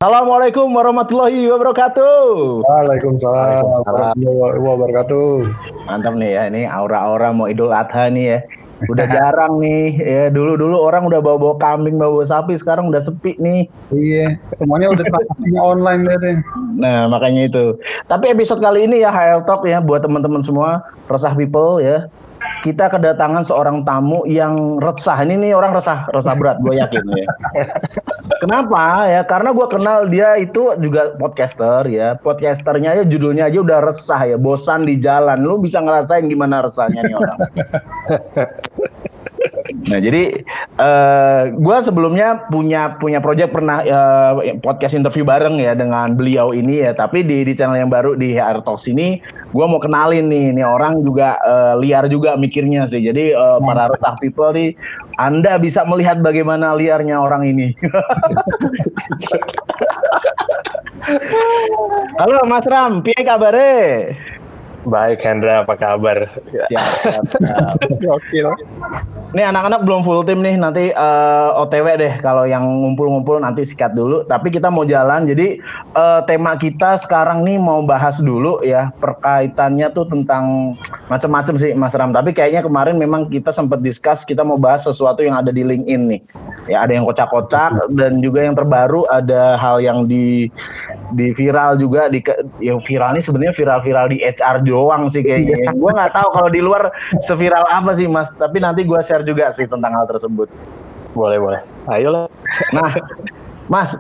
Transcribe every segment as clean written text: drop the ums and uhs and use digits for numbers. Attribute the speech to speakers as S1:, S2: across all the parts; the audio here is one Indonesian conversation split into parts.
S1: Assalamualaikum warahmatullahi wabarakatuh.
S2: Waalaikumsalam warahmatullahi wabarakatuh.
S1: Mantap nih ya, ini aura-aura mau Idul Adha nih ya. Udah jarang nih, ya dulu orang udah bawa-bawa kambing, bawa sapi, sekarang udah sepi nih.
S2: Iya, semuanya udah online deh.
S1: Nah makanya itu. Tapi episode kali ini ya HL Talk ya, buat teman-teman semua, resah people ya. Kita kedatangan seorang tamu yang resah. Ini nih orang resah berat, gue yakin ya. Kenapa ya? Karena gue kenal dia itu juga podcaster ya. Podcasternya aja judulnya aja udah resah ya. Bosan di jalan. Lu bisa ngerasain gimana resahnya nih orang. Nah jadi gue sebelumnya punya project pernah podcast interview bareng ya dengan beliau ini ya. Tapi di channel yang baru di HR Talks ini gue mau kenalin nih orang juga liar juga mikirnya sih. Jadi para resah people nih, Anda bisa melihat bagaimana liarnya orang ini. Halo Mas Ram, piye kabare?
S3: Baik Hendra, apa kabar?
S1: Siap.
S3: Gokil.
S1: Nih anak-anak belum full tim nih, nanti OTW deh. Kalau yang ngumpul-ngumpul nanti sikat dulu. Tapi kita mau jalan, jadi tema kita sekarang nih mau bahas dulu ya. Perkaitannya tuh tentang macam-macam sih Mas Ram. Tapi kayaknya kemarin memang kita sempat discuss, kita mau bahas sesuatu yang ada di LinkedIn nih. Ya ada yang kocak-kocak dan juga yang terbaru ada hal yang di viral juga. Yang viral ini sebenarnya viral-viral di HR doang sih kayaknya. Gue nggak tahu kalau di luar seviral apa sih Mas. Tapi nanti gue share juga sih tentang hal tersebut.
S3: Boleh. Ayolah.
S1: Nah, Mas,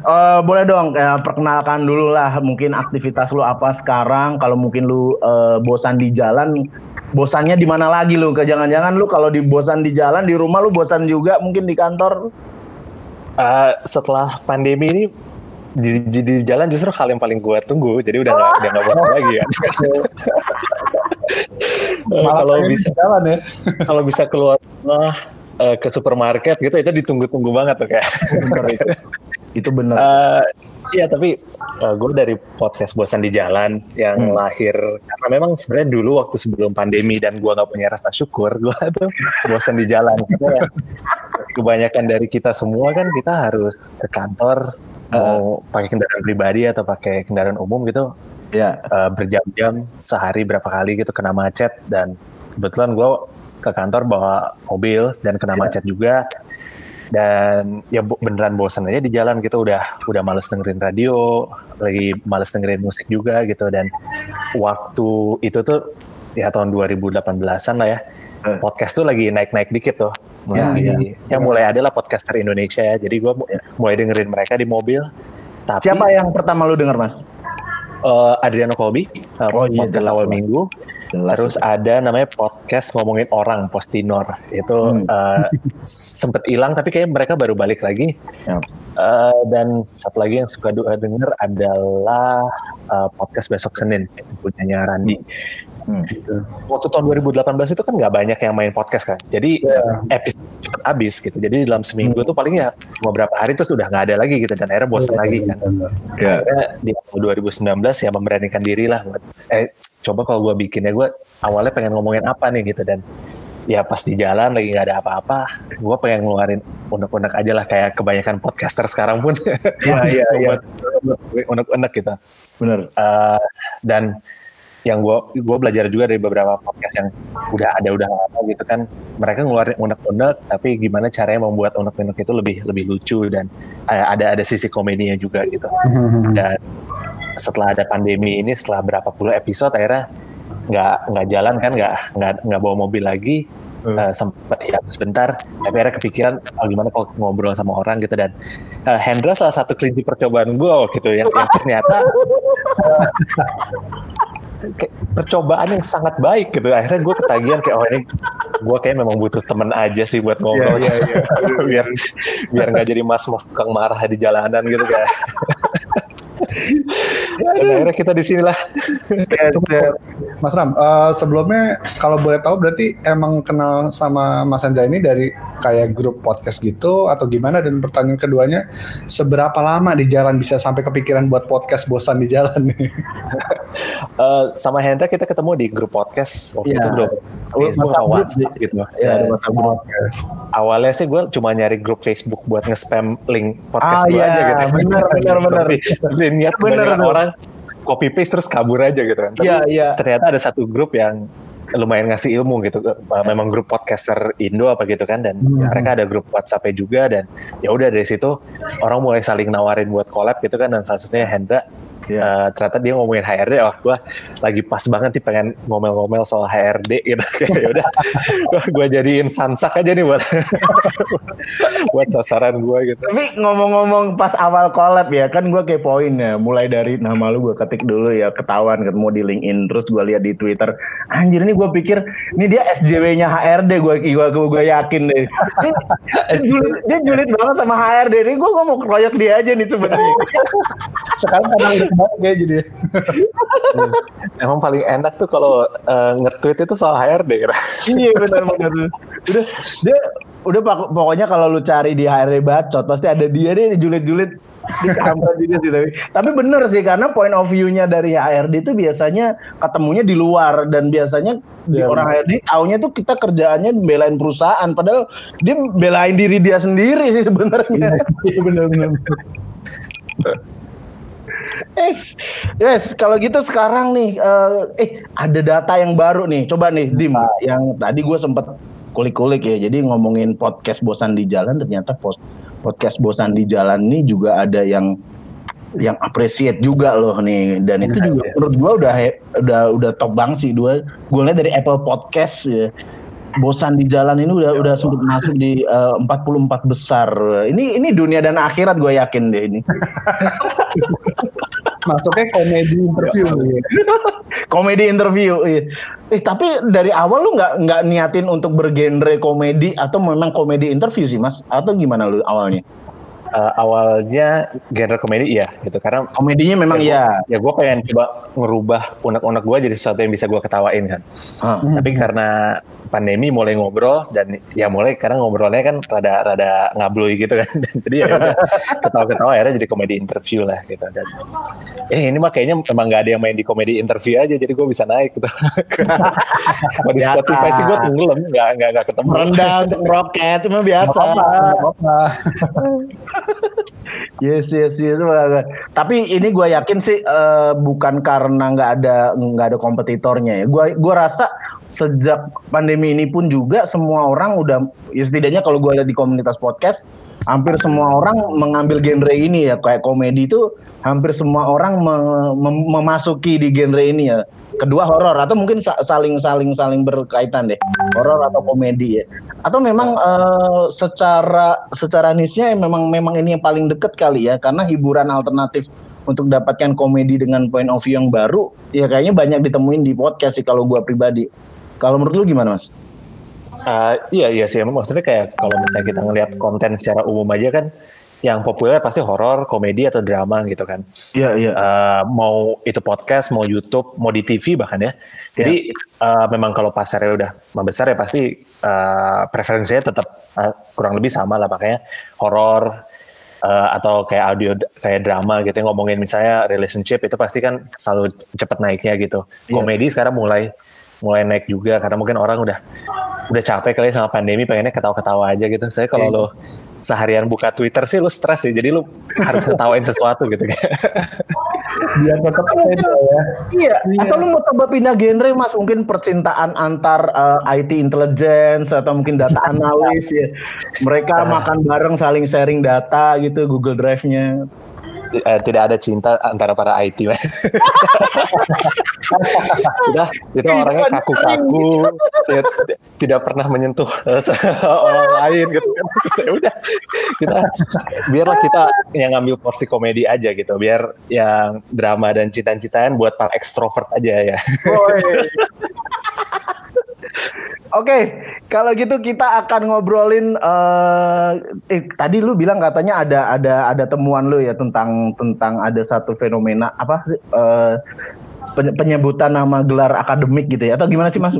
S1: boleh dong perkenalkan dulu lah. Mungkin aktivitas lu apa sekarang? Kalau mungkin lu bosan di jalan, bosannya di mana lagi lu? Jangan-jangan lu kalau bosan di jalan, di rumah lu bosan juga, mungkin di kantor?
S3: Setelah pandemi ini di jalan justru hal yang paling gue tunggu, jadi udah nggak bosan lagi ya. Kalau bisa keluar ke supermarket gitu, itu ditunggu-tunggu banget tuh kayak.
S1: Itu benar.
S3: Iya, tapi gue dari podcast Bosan di Jalan yang lahir karena memang sebenarnya dulu waktu sebelum pandemi dan gue nggak punya rasa syukur, gue tuh bosan di jalan. Karena kebanyakan dari kita semua kan kita harus ke kantor, mau pakai kendaraan pribadi atau pakai kendaraan umum gitu, berjam-jam sehari berapa kali gitu kena macet, dan kebetulan gue ke kantor bawa mobil dan kena macet juga. Dan ya beneran bosan aja di jalan gitu, udah males dengerin radio, lagi males dengerin musik juga gitu. Dan waktu itu tuh ya tahun 2018-an lah ya, podcast tuh lagi naik-naik dikit tuh. Mulai ada lah podcaster Indonesia ya, jadi gue mulai dengerin mereka di mobil. Tapi,
S1: siapa yang pertama lu denger Mas?
S3: Adriano Colby, podcast awal minggu. Terus ada namanya podcast ngomongin orang, Postinor. Itu sempet hilang, tapi kayaknya mereka baru balik lagi. Dan satu lagi yang suka denger adalah podcast Besok Senin, punyanya Randi. Waktu tahun 2018 itu kan nggak banyak yang main podcast kan, jadi episode cepet habis gitu. Jadi dalam seminggu tuh paling ya beberapa hari terus udah nggak ada lagi gitu, dan akhirnya bosan lagi kan. Akhirnya di tahun 2019 ya memberanikan diri lah buat coba kalau gue bikin ya, gue awalnya pengen ngomongin apa nih gitu, dan ya pas di jalan lagi nggak ada apa-apa, gue pengen ngeluarin unek-unek aja lah, kayak kebanyakan podcaster sekarang pun unek-unek gitu. Bener. Dan yang gue belajar juga dari beberapa podcast yang udah lama gitu kan, mereka ngeluarin unek-unek tapi gimana caranya membuat unek-unek itu lebih lucu, dan ada sisi komedinya juga gitu. Dan setelah ada pandemi ini, setelah berapa puluh episode akhirnya nggak jalan kan, nggak bawa mobil lagi. Sempat hiatus sebentar, tapi akhirnya kepikiran gimana kalau ngobrol sama orang gitu. Dan Hendra salah satu kelinci percobaan gue gitu, yang ternyata percobaan yang sangat baik gitu. Akhirnya gue ketagihan kayak, ini gue kayak memang butuh temen aja sih buat ngobrol. biar nggak jadi mas tukang marah di jalanan gitu kayak. Dan akhirnya kita di sinilah.
S2: Mas Ram, sebelumnya kalau boleh tahu berarti emang kenal sama Mas Hendra ini dari kayak grup podcast gitu atau gimana? Dan pertanyaan keduanya, seberapa lama di jalan bisa sampai kepikiran buat podcast bosan di jalan nih?
S3: Sama Hendra kita ketemu di grup podcast waktu itu grup Facebook atau WhatsApp gitu. Awalnya sih gue cuma nyari grup Facebook buat nge-spam link podcast gue aja gitu.
S1: Bener.
S3: Tapi niat banyak orang copy paste terus kabur aja gitu kan. Tapi ternyata ada satu grup yang lumayan ngasih ilmu gitu. Memang grup podcaster Indo apa gitu kan, dan mereka ada grup WhatsApp-nya juga, dan ya udah dari situ orang mulai saling nawarin buat collab gitu kan, dan salah satunya Hendra. Ternyata dia ngomongin HRD, gue lagi pas banget nih pengen ngomel-ngomel soal HRD gitu. Ya udah, gue jadiin sansak aja nih buat buat sasaran gue gitu.
S1: Tapi ngomong-ngomong pas awal collab ya, kan gue kepoin ya, mulai dari nama lu gue ketik dulu ya, ketahuan ketemu di LinkedIn, terus gue lihat di Twitter, anjir ini gue pikir ini dia SJW-nya HRD, gue yakin deh. Dia julid banget sama HRD, ini gue mau keroyok dia aja nih sebenarnya.
S2: Sekarang karena kayak jadi.
S3: Emang paling enak tuh kalau nge-tweet itu soal HRD kan.
S1: Iya benar. Udah pokoknya kalau lu cari di HRD bacot pasti ada dia deh julid-julid di kampret juga sih. Tapi bener sih, karena point of view-nya dari HRD itu biasanya ketemunya di luar, dan biasanya orang HRD taunya tuh kita kerjaannya belain perusahaan, padahal dia belain diri dia sendiri sih sebenarnya.
S2: Iya benar.
S1: Yes, kalau gitu sekarang nih, ada data yang baru nih. Coba nih, Dim, yang tadi gue sempet kulik-kulik ya. Jadi ngomongin podcast bosan di jalan, ternyata podcast bosan di jalan ini juga ada yang appreciate juga loh nih. Dan itu juga menurut gue udah top banget sih. Gue lihat dari Apple Podcast ya. Bosan di jalan ini udah sempat masuk di 44 besar. Ini dunia dan akhirat gue yakin deh ini.
S2: Masuknya komedi interview.
S1: Komedi interview. Tapi dari awal lu nggak niatin untuk bergenre komedi atau memang komedi interview sih Mas? Atau gimana lu awalnya?
S3: Awalnya genre komedi iya gitu, karena
S1: komedinya memang iya.
S3: Ya gue pengen coba ngerubah unek-unek gue jadi sesuatu yang bisa gue ketawain kan. Tapi karena pandemi mulai ngobrol, dan ya mulai karena ngobrolnya kan rada ngabluy gitu kan. Jadi ya udah ketawa-ketawa akhirnya jadi komedi interview lah gitu. Dan ini mah kayaknya emang nggak ada yang main di komedi interview aja, jadi gue bisa naik gitu. Di Spotify sih gue tenggelam, nggak ketemu.
S1: Rendah untuk roket itu mah biasa.
S2: Apa-apa.
S1: Yes. Tapi ini gue yakin sih bukan karena nggak ada kompetitornya ya. Gue rasa sejak pandemi ini pun juga semua orang udah, ya setidaknya kalau gue lihat di komunitas podcast, hampir semua orang mengambil genre ini ya, kayak komedi itu hampir semua orang memasuki di genre ini ya. Kedua horor, atau mungkin saling berkaitan deh, horor atau komedi ya. Atau memang secara niche-nya memang ini yang paling deket kali ya, karena hiburan alternatif untuk dapatkan komedi dengan point of view yang baru ya kayaknya banyak ditemuin di podcast sih kalau gue pribadi. Kalau menurut lu gimana Mas?
S3: Iya sih, maksudnya kayak kalau misalnya kita ngelihat konten secara umum aja kan, yang populer pasti horor, komedi atau drama gitu kan.
S1: Iya.
S3: Mau itu podcast, mau YouTube, mau di TV bahkan ya. Jadi memang kalau pasarnya udah membesar ya pasti preferensinya tetap kurang lebih sama lah, makanya horor atau kayak audio, kayak drama gitu, yang ngomongin misalnya relationship itu pasti kan selalu cepet naiknya gitu. Komedi sekarang mulai naik juga karena mungkin orang udah capek kali sama pandemi, pengennya ketawa-ketawa aja gitu. Saya kalau lo seharian buka Twitter sih lo stres sih, jadi lo harus ketawain sesuatu gitu.
S2: Biar tetap beda ya.
S1: Iya. Atau lu mau coba pindah genre Mas, mungkin percintaan antar IT intelligence atau mungkin data analis ya. Mereka makan bareng, saling sharing data gitu, Google Drive-nya.
S3: Tidak ada cinta antara para IT. Itu orangnya kaku-kaku, tidak pernah menyentuh orang lain gitu kan. Udah, biarlah kita yang ngambil porsi komedi aja gitu, biar yang drama dan cinta-cintaan buat para ekstrovert aja ya.
S1: Oke, kalau gitu kita akan ngobrolin. Tadi lu bilang katanya ada temuan lu ya tentang ada satu fenomena apa sih? Penyebutan nama gelar akademik gitu ya, atau gimana sih Mas?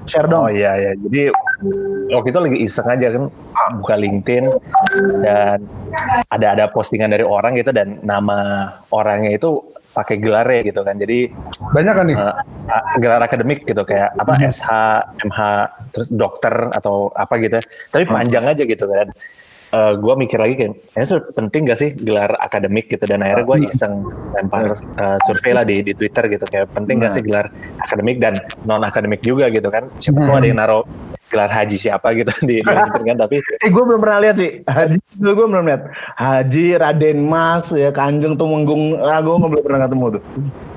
S1: Share dong.
S3: Oh iya ya, jadi waktu itu lagi iseng aja kan buka LinkedIn dan ada postingan dari orang gitu dan nama orangnya itu pakai gelarnya gitu kan. Jadi
S2: banyak kan nih
S3: gelar akademik gitu kayak apa SH, MH, terus dokter atau apa gitu. Tapi panjang aja gitu kan. Gue mikir lagi kayak, ini penting gak sih gelar akademik gitu, dan akhirnya gue iseng lempar survei lah di Twitter gitu, kayak penting gak sih gelar akademik dan non akademik juga gitu kan. Siapa tuh ada yang naruh gelar haji siapa gitu di LinkedIn kan, tapi
S1: gue belum pernah lihat sih haji, gue belum lihat Haji Raden Mas ya, Kanjeng Tumenggung, gue belum pernah ketemu tuh.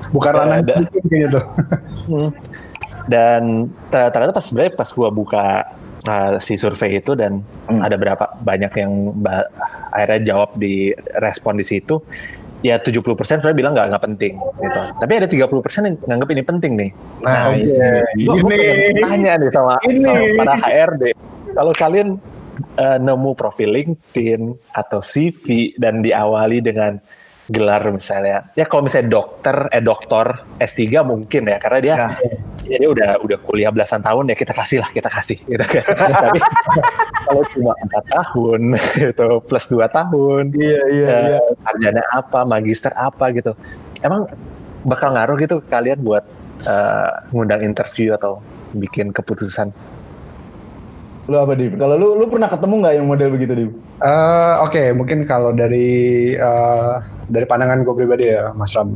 S2: Bukan ranah kayaknya tuh.
S3: Dan ternyata pas gue buka si survei itu dan ada berapa banyak yang akhirnya jawab di respon di situ, ya 70% sebenarnya bilang nggak penting gitu. Tapi ada 30% yang nganggap ini penting nih.
S1: Nah,
S3: gue pengen tanya nih sama para HRD, kalau kalian nemu profil LinkedIn atau CV dan diawali dengan gelar misalnya, ya kalau misalnya doktor S3 mungkin ya, karena dia udah kuliah belasan tahun ya, kita kasih gitu kan. Tapi kalau cuma 4 tahun gitu plus 2 tahun, sarjana apa, magister apa gitu, emang bakal ngaruh gitu kalian buat ngundang interview atau bikin keputusan?
S1: Lu apa, Div? Kalau lu pernah ketemu nggak yang model begitu, Div?
S2: Oke, mungkin kalau dari pandangan gue pribadi ya, Mas Ram.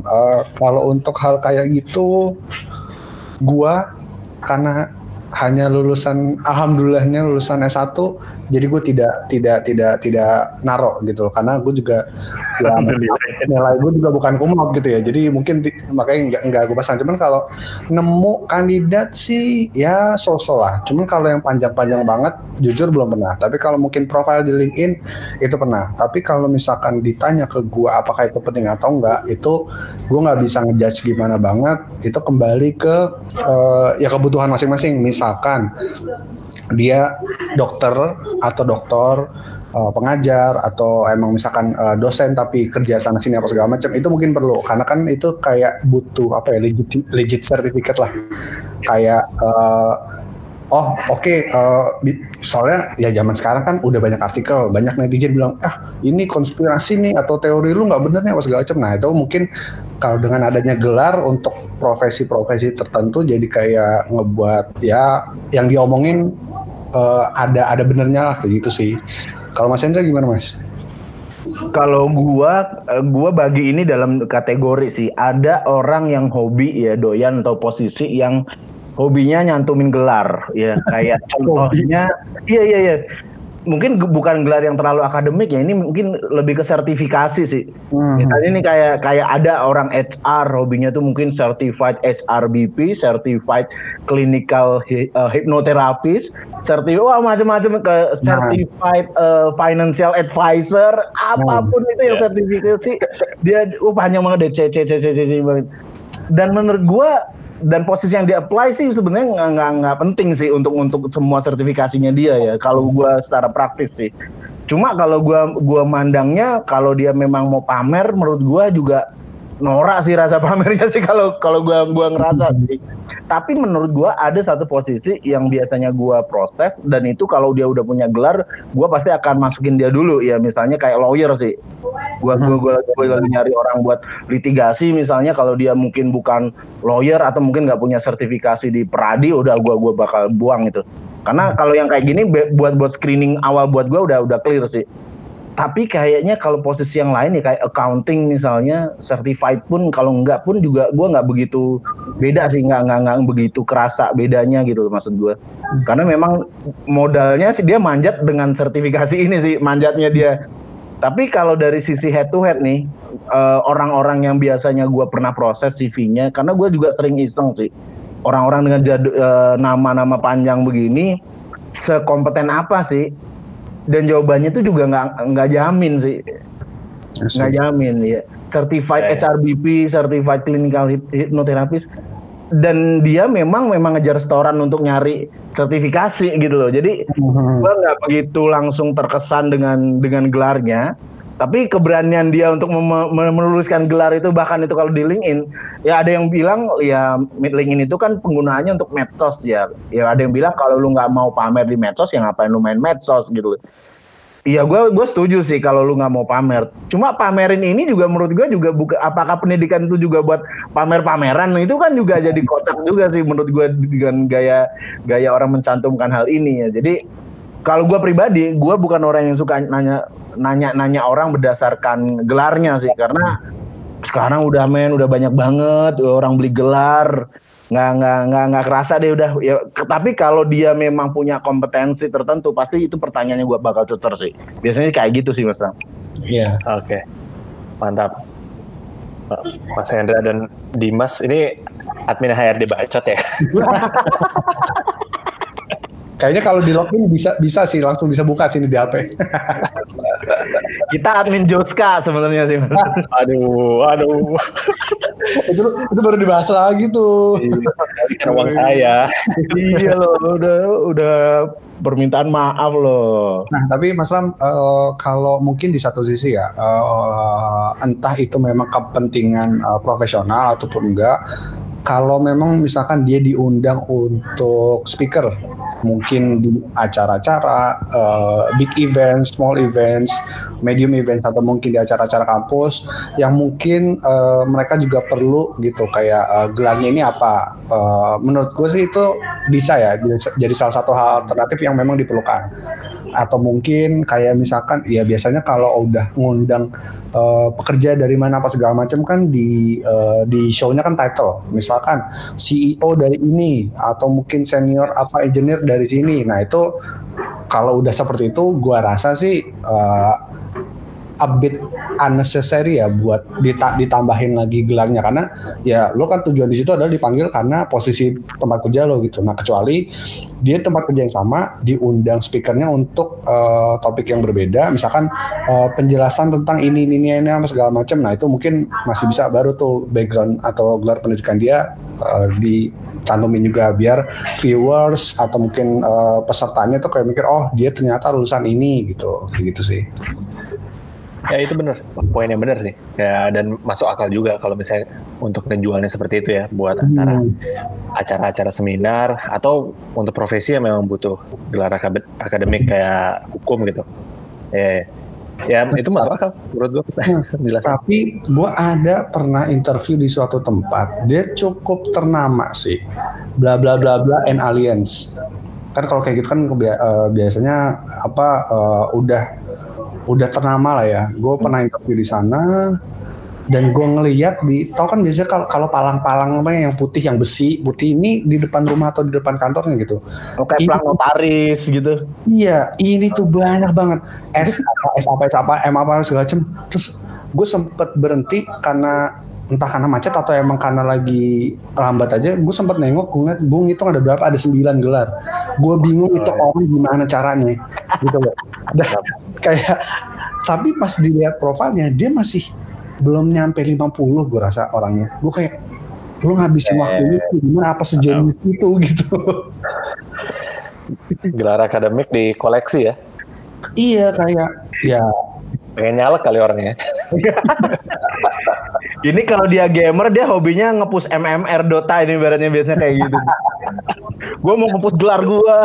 S2: Kalau untuk hal kayak gitu, gue karena hanya alhamdulillahnya lulusan S1, jadi gue tidak narok gitu, karena gue juga ya, nilai gue juga bukan cum laude gitu ya, jadi mungkin makanya nggak gue pasang. Cuman kalau nemu kandidat sih ya so-so lah, cuman kalau yang panjang-panjang banget jujur belum pernah. Tapi kalau mungkin profile di LinkedIn itu pernah. Tapi kalau misalkan ditanya ke gue apakah itu penting atau enggak, itu gue nggak bisa ngejudge gimana banget. Itu kembali ke ya kebutuhan masing-masing. Misalkan dia dokter atau pengajar atau emang misalkan dosen tapi kerja sana sini apa segala macam, itu mungkin perlu, karena kan itu kayak butuh apa ya, legit certificate lah, kayak soalnya ya zaman sekarang kan udah banyak artikel, banyak netizen bilang ini konspirasi nih atau teori lu nggak bener nih apa segala macam. Nah itu mungkin kalau dengan adanya gelar untuk profesi-profesi tertentu, jadi kayak ngebuat ya yang diomongin ada benernya lah, kayak gitu sih. Kalau Mas Hendra gimana, Mas?
S1: Kalau gua bagi ini dalam kategori sih, ada orang yang hobi ya, doyan atau posisi yang hobinya nyantumin gelar ya, kayak contohnya iya mungkin bukan gelar yang terlalu akademik ya, ini mungkin lebih ke sertifikasi sih. Misalnya ini kayak ada orang HR hobinya tuh mungkin certified HRBP, certified clinical hypnotherapist, macam-macam ke certified financial advisor, apapun itu yang sertifikasi dia panjang banget deh, C banget. Dan menurut gua, dan posisi yang di-apply sih sebenarnya nggak penting sih untuk semua sertifikasinya dia ya, kalau gue secara praktis sih. Cuma kalau gue mandangnya, kalau dia memang mau pamer, menurut gue juga norak sih rasa pamernya sih, kalau gue ngerasa sih. Tapi menurut gue ada satu posisi yang biasanya gue proses, dan itu kalau dia udah punya gelar, gue pasti akan masukin dia dulu ya. Misalnya kayak lawyer sih, gue lagi nyari orang buat litigasi misalnya. Kalau dia mungkin bukan lawyer atau mungkin nggak punya sertifikasi di Peradi, udah gue bakal buang itu. Karena kalau yang kayak gini buat screening awal buat gue udah clear sih. Tapi kayaknya kalau posisi yang lain ya kayak accounting misalnya, certified pun kalau enggak pun juga gue nggak begitu beda sih, nggak begitu kerasa bedanya gitu maksud gue. Karena memang modalnya sih dia manjat dengan sertifikasi ini sih, manjatnya dia. Tapi kalau dari sisi head to head nih, orang-orang yang biasanya gue pernah proses CV-nya, karena gue juga sering iseng sih, orang-orang dengan nama-nama panjang begini sekompeten apa sih? Dan jawabannya itu juga nggak jamin sih, nggak jamin ya. Certified HRBP, certified clinical hypnotherapist, dan dia memang ngejar restoran untuk nyari sertifikasi gitu loh. Jadi gua nggak begitu langsung terkesan dengan gelarnya. Tapi keberanian dia untuk menuliskan gelar itu, bahkan itu kalau di LinkedIn, ya ada yang bilang ya LinkedIn itu kan penggunaannya untuk medsos ya. Ya ada yang bilang kalau lu nggak mau pamer di medsos ya ngapain lu main medsos gitu. Iya gue setuju sih kalau lu nggak mau pamer. Cuma pamerin ini juga menurut gue juga apakah pendidikan itu juga buat pamer-pameran, itu kan juga jadi kocak juga sih menurut gue dengan gaya orang mencantumkan hal ini ya. Jadi kalau gue pribadi, gue bukan orang yang suka nanya orang berdasarkan gelarnya sih, karena sekarang udah banyak banget orang beli gelar, nggak kerasa deh udah. Ya, tapi kalau dia memang punya kompetensi tertentu, pasti itu pertanyaannya gue bakal cecer sih. Biasanya kayak gitu sih Mas Ram.
S2: Iya.
S3: Oke, mantap. Mas Hendra dan Dimas ini admin HRD Bacot ya.
S2: Kayaknya kalau di login bisa sih langsung bisa buka sini di HP.
S1: Kita admin Joska sebenarnya sih.
S3: Aduh.
S2: itu baru dibahas lagi tuh.
S3: Kan uang saya.
S1: Iya loh, udah permintaan maaf loh.
S2: Nah, tapi Mas Ram, kalau mungkin di satu sisi ya, entah itu memang kepentingan profesional ataupun enggak, kalau memang misalkan dia diundang untuk speaker, mungkin di acara-acara big events, small events, medium events, atau mungkin di acara-acara kampus yang mungkin mereka juga perlu gitu kayak gelarnya ini apa. Menurut gue sih itu bisa ya jadi salah satu hal alternatif yang memang diperlukan. Atau mungkin kayak misalkan ya biasanya kalau udah ngundang pekerja dari mana apa segala macam kan di show-nya kan title, misalkan CEO dari ini atau mungkin senior apa engineer dari sini. Nah itu kalau udah seperti itu gua rasa sih a bit unnecessary ya buat ditambahin lagi gelarnya, karena ya lo kan tujuan di situ adalah dipanggil karena posisi tempat kerja lo gitu. Nah kecuali dia tempat kerja yang sama diundang speakernya untuk topik yang berbeda, misalkan penjelasan tentang ini segala macam. Nah itu mungkin masih bisa baru tuh background atau gelar pendidikan dia dicantumin juga biar viewers atau mungkin pesertanya tuh kayak mikir oh dia ternyata lulusan ini gitu sih.
S3: Ya itu benar, poin yang benar sih. Ya dan masuk akal juga kalau misalnya untuk ngejualnya seperti itu ya, buat antara acara-acara seminar atau untuk profesi yang memang butuh gelar akademik kayak hukum gitu. Ya itu masuk akal menurut gue. Jelas.
S2: Tapi gue pernah interview di suatu tempat, dia cukup ternama sih, bla bla bla bla and aliens. Kan kalau kayak gitu kan biasanya udah ternama lah ya. Gue pernah interview di sana dan gue ngelihat tau kan biasanya kalau palang-palang apa yang putih, yang besi putih ini di depan rumah atau di depan kantornya gitu.
S1: Kayak pelang notaris gitu.
S2: Iya, ini tuh banyak banget. S apa, M apa segala macam. Terus gue sempet berhenti karena entah karena macet atau emang karena lagi lambat aja. Gue sempet nengok, gue ngitung ada berapa, ada 9 gelar. Gue bingung itu orang gimana caranya gitu loh. Kayak tapi pas dilihat profilnya dia masih belum nyampe 50 gue rasa orangnya. Gue kayak lu ngabisin waktu itu gimana, apa sejenis itu gitu.
S3: Gelar akademik di koleksi ya.
S2: Iya kayak ya
S3: pengen nyalek kali orangnya.
S1: Ini kalau dia gamer, dia hobinya nge-push MMR Dota ini ibaratnya biasanya kayak gitu. Gue mau nge-push gelar gue.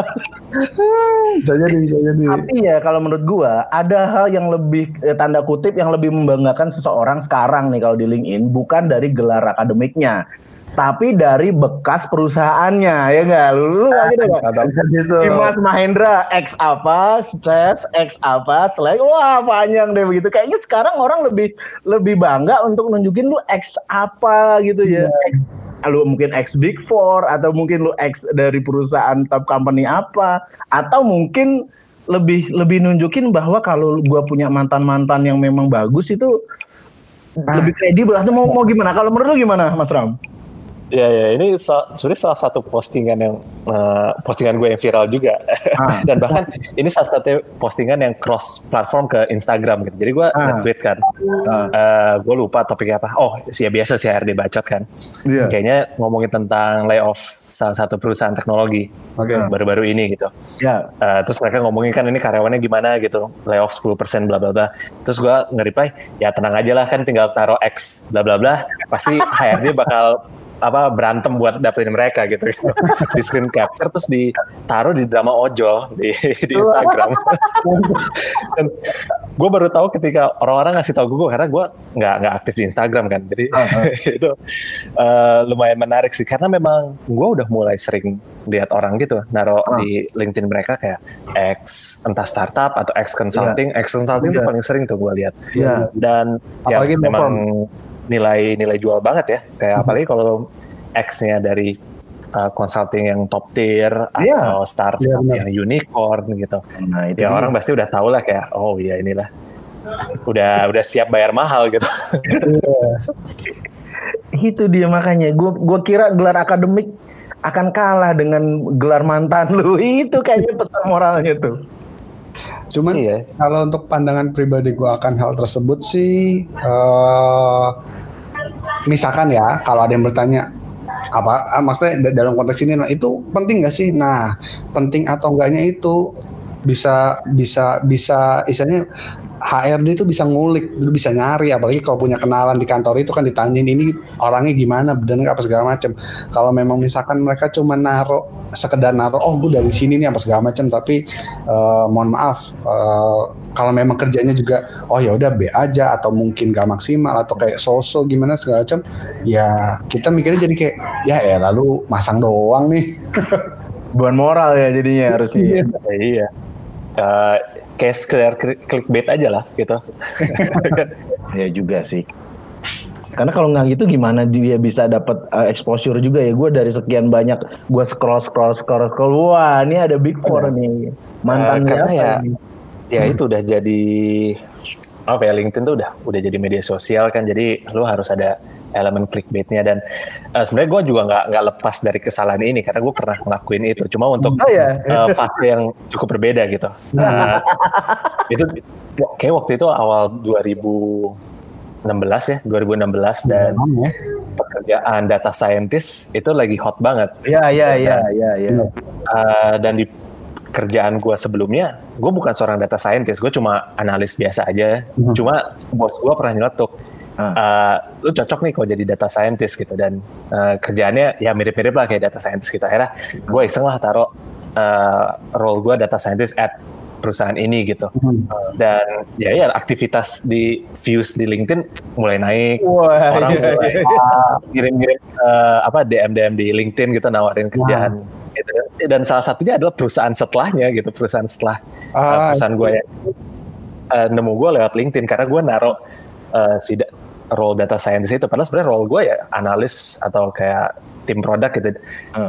S2: Bisa jadi.
S1: Tapi ya kalau menurut gue ada hal yang lebih tanda kutip yang lebih membanggakan seseorang sekarang nih kalau di LinkedIn, bukan dari gelar akademiknya, tapi dari bekas perusahaannya, ya nggak? Lu gitu nggak? Dimas Mahendra X apa, Sukses X apa, wah panjang deh begitu. Kayaknya sekarang orang lebih bangga untuk nunjukin lu X apa gitu ya. Lu mungkin X Big Four atau mungkin lu X dari perusahaan top company apa, atau mungkin lebih nunjukin bahwa kalau gua punya mantan yang memang bagus itu lebih kredibel. Atau mau gimana? Kalau menurut lu gimana, Mas Ram?
S3: Ya, ini sebenarnya salah satu postingan yang postingan gue yang viral juga. Dan bahkan ini salah satu postingan yang cross platform ke Instagram gitu. Jadi gue nge-tweet kan, gue lupa topiknya apa. Oh, ya biasa sih HRD bacot kan.
S1: Yeah.
S3: Kayaknya ngomongin tentang layoff salah satu perusahaan teknologi baru-baru ini gitu.
S1: Yeah.
S3: Terus mereka ngomongin kan ini karyawannya gimana gitu, layoff 10% bla bla bla. Terus gue nge-reply, ya tenang aja lah kan tinggal taruh X bla bla bla. Pasti HRD bakal berantem buat dapetin mereka gitu. Di screen capture terus ditaruh di drama ojol di Instagram. Dan gue baru tahu ketika orang-orang ngasih tahu gue karena gue nggak aktif di Instagram kan. Jadi itu lumayan menarik sih karena memang gue udah mulai sering lihat orang gitu naruh di LinkedIn mereka kayak X entah startup atau X consulting. X consulting itu paling sering tuh gue lihat. Dan apalagi memang nilai jual banget ya, kayak apalagi kalau X-nya dari consulting yang top tier atau startup yang unicorn gitu. Nah, itu orang pasti udah tahu lah kayak oh iya inilah udah siap bayar mahal gitu.
S1: Itu dia makanya gue kira gelar akademik akan kalah dengan gelar mantan lu. Itu kayaknya pesan moralnya tuh.
S2: Cuman kalau untuk pandangan pribadi gue akan hal tersebut sih, misalkan ya kalau ada yang bertanya apa maksudnya dalam konteks ini, nah itu penting nggak sih? Nah penting atau enggaknya itu bisa istilahnya HRD itu bisa ngulik, bisa nyari, apalagi kalau punya kenalan di kantor itu kan ditanyain ini orangnya gimana, bener nggak apa segala macam. Kalau memang misalkan mereka cuma sekedar naruh, oh gue dari sini nih apa segala macam, tapi mohon maaf, kalau memang kerjanya juga, oh ya udah B aja atau mungkin gak maksimal atau kayak so-so gimana segala macam, ya kita mikirnya jadi kayak ya lalu masang doang nih.
S1: Bukan moral ya jadinya harusnya.
S3: Iya. Kayak sekedar clickbait aja lah gitu.
S1: Ya juga sih. Karena kalau nggak gitu gimana dia bisa dapat exposure juga ya. Gue dari sekian banyak gue scroll wah ini ada Big Four nih mantannya
S3: karena
S1: apa
S3: ya itu udah jadi apa ya, LinkedIn tuh udah jadi media sosial kan, jadi lu harus ada elemen clickbaitnya. Dan sebenarnya gue juga nggak lepas dari kesalahan ini karena gue pernah ngelakuin itu, cuma untuk fase yang cukup berbeda gitu. Itu kayak waktu itu awal 2016 dan pekerjaan data scientist itu lagi hot banget.
S1: Iya.
S3: Dan di kerjaan gue sebelumnya, gue bukan seorang data scientist, gue cuma analis biasa aja. Cuma bos gue pernah nyeletuk, lu cocok nih kalau jadi data scientist gitu, dan kerjaannya ya mirip-mirip lah kayak data scientist gitu. Akhirnya gue iseng lah taruh role gue data scientist at perusahaan ini gitu. Dan ya aktivitas di views di LinkedIn mulai naik. Orang mulai ngirim-ngirim DM di LinkedIn gitu nawarin kerjaan gitu. Dan salah satunya adalah perusahaan setelahnya gitu, perusahaan setelah perusahaan gue yang nemu gue lewat LinkedIn karena gue naruh si role data scientist itu, padahal sebenarnya role gue ya analis atau kayak tim produk gitu,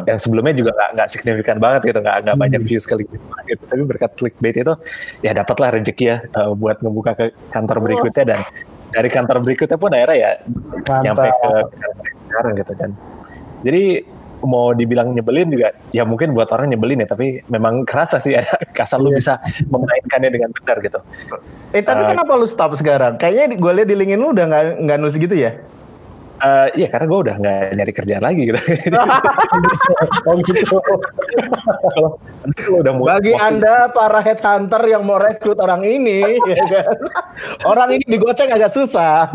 S3: yang sebelumnya juga nggak signifikan banget gitu, nggak banyak views kali gitu, tapi berkat clickbait itu ya dapatlah rezeki ya buat ngebuka ke kantor berikutnya, dan dari kantor berikutnya pun akhirnya ya nyampe ke kantor sekarang gitu kan. Jadi mau dibilang nyebelin juga ya mungkin buat orang nyebelin ya, tapi memang kerasa sih ada asal lu bisa memainkannya dengan benar gitu.
S1: Tapi kenapa lu stop sekarang? Kayaknya gue lihat di LinkedIn lu udah nggak nulis gitu ya?
S3: Iya karena gue udah nggak nyari kerjaan lagi gitu.
S1: Bagi Anda para headhunter yang mau rekrut orang ini, ya kan? Orang ini digoceng agak susah.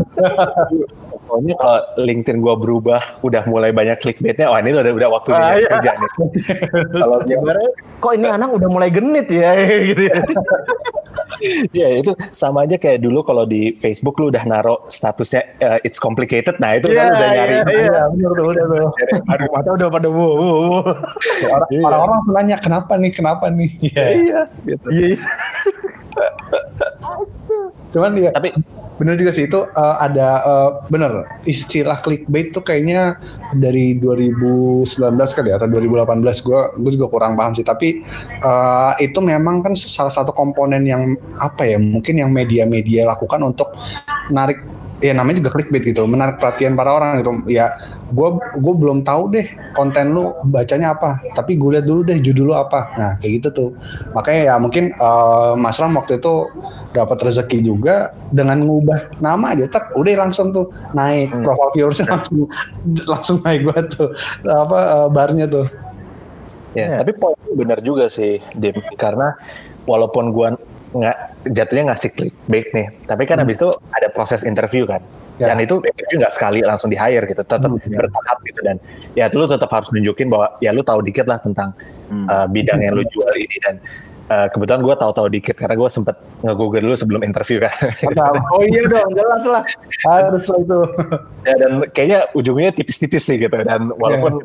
S3: Pokoknya kalau LinkedIn gue berubah, udah mulai banyak clickbaitnya, wah ini udah waktunya kerja nih. Kalau dia
S1: kok ini anak udah mulai genit ya, gitu ya.
S3: Iya itu sama aja kayak dulu kalau di Facebook lu udah naruh statusnya it's complicated, nah itu kan udah nyari.
S2: Iya benar tuh.
S1: Aduh mata udah pada
S2: Orang-orang langsung nanya kenapa nih.
S3: Iya. Gitu.
S1: Iya.
S2: Cuman ya.
S3: Tapi
S2: bener juga sih itu ada bener istilah clickbait tuh kayaknya dari 2019 kali ya, atau 2018 gue juga kurang paham sih, tapi itu memang kan salah satu komponen yang apa ya mungkin yang media-media lakukan untuk narik ya namanya juga clickbait gitu, menarik perhatian para orang gitu. Ya gue belum tahu deh konten lu bacanya apa, tapi gue lihat dulu deh judul lu apa. Nah kayak gitu tuh. Makanya ya mungkin Mas Ram waktu itu dapat rezeki juga dengan ngubah nama aja, udah langsung tuh naik profile viewersnya langsung naik banget tuh barnya tuh.
S3: Ya, tapi poinnya benar juga sih, Dim, karena walaupun gua jatuhnya ngasih clickbait nih, tapi kan habis itu ada proses interview kan, dan itu interview nggak sekali langsung di hire gitu, tetap bertahap gitu, dan ya lu tetap harus nunjukin bahwa ya lu tahu dikit lah tentang bidang yang lu jual ini, dan kebetulan gue tahu dikit karena gue sempet nge-google dulu sebelum interview kan.
S1: Oh iya dong, jelas lah. Harus itu.
S3: Ya, dan kayaknya ujungnya tipis-tipis sih gitu. Dan walaupun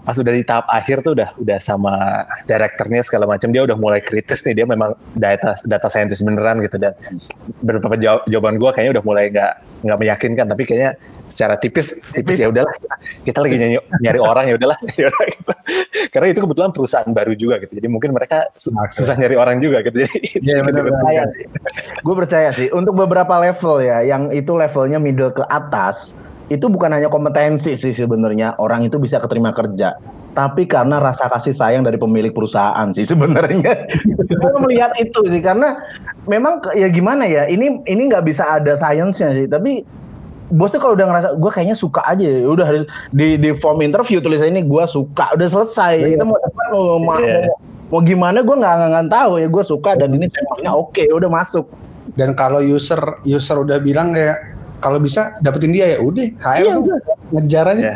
S3: pas udah di tahap akhir tuh udah sama direkturnya segala macam, dia udah mulai kritis nih. Dia memang data scientist beneran gitu, dan beberapa jawaban gue kayaknya udah mulai nggak meyakinkan. Tapi kayaknya secara tipis ya udahlah, kita lagi nyari orang, ya udahlah gitu. Karena itu kebetulan perusahaan baru juga gitu, jadi mungkin mereka susah nyari orang juga gitu. Jadi
S1: gue percaya sih untuk beberapa level ya, yang itu levelnya middle ke atas, itu bukan hanya kompetensi sih sebenarnya orang itu bisa keterima kerja, tapi karena rasa kasih sayang dari pemilik perusahaan sih sebenarnya. Gue melihat itu sih, karena memang ya gimana ya, ini nggak bisa ada sainsnya sih, tapi bosnya kalau udah ngerasa gue kayaknya suka aja, udah di form interview tulis ini gue suka, udah selesai. Kita mau gimana gue nggak tahu ya, gue suka dan ini sampelnya oke, udah masuk.
S2: Dan kalau user udah bilang kayak kalau bisa dapetin dia ya udah, HR tuh ngejar aja.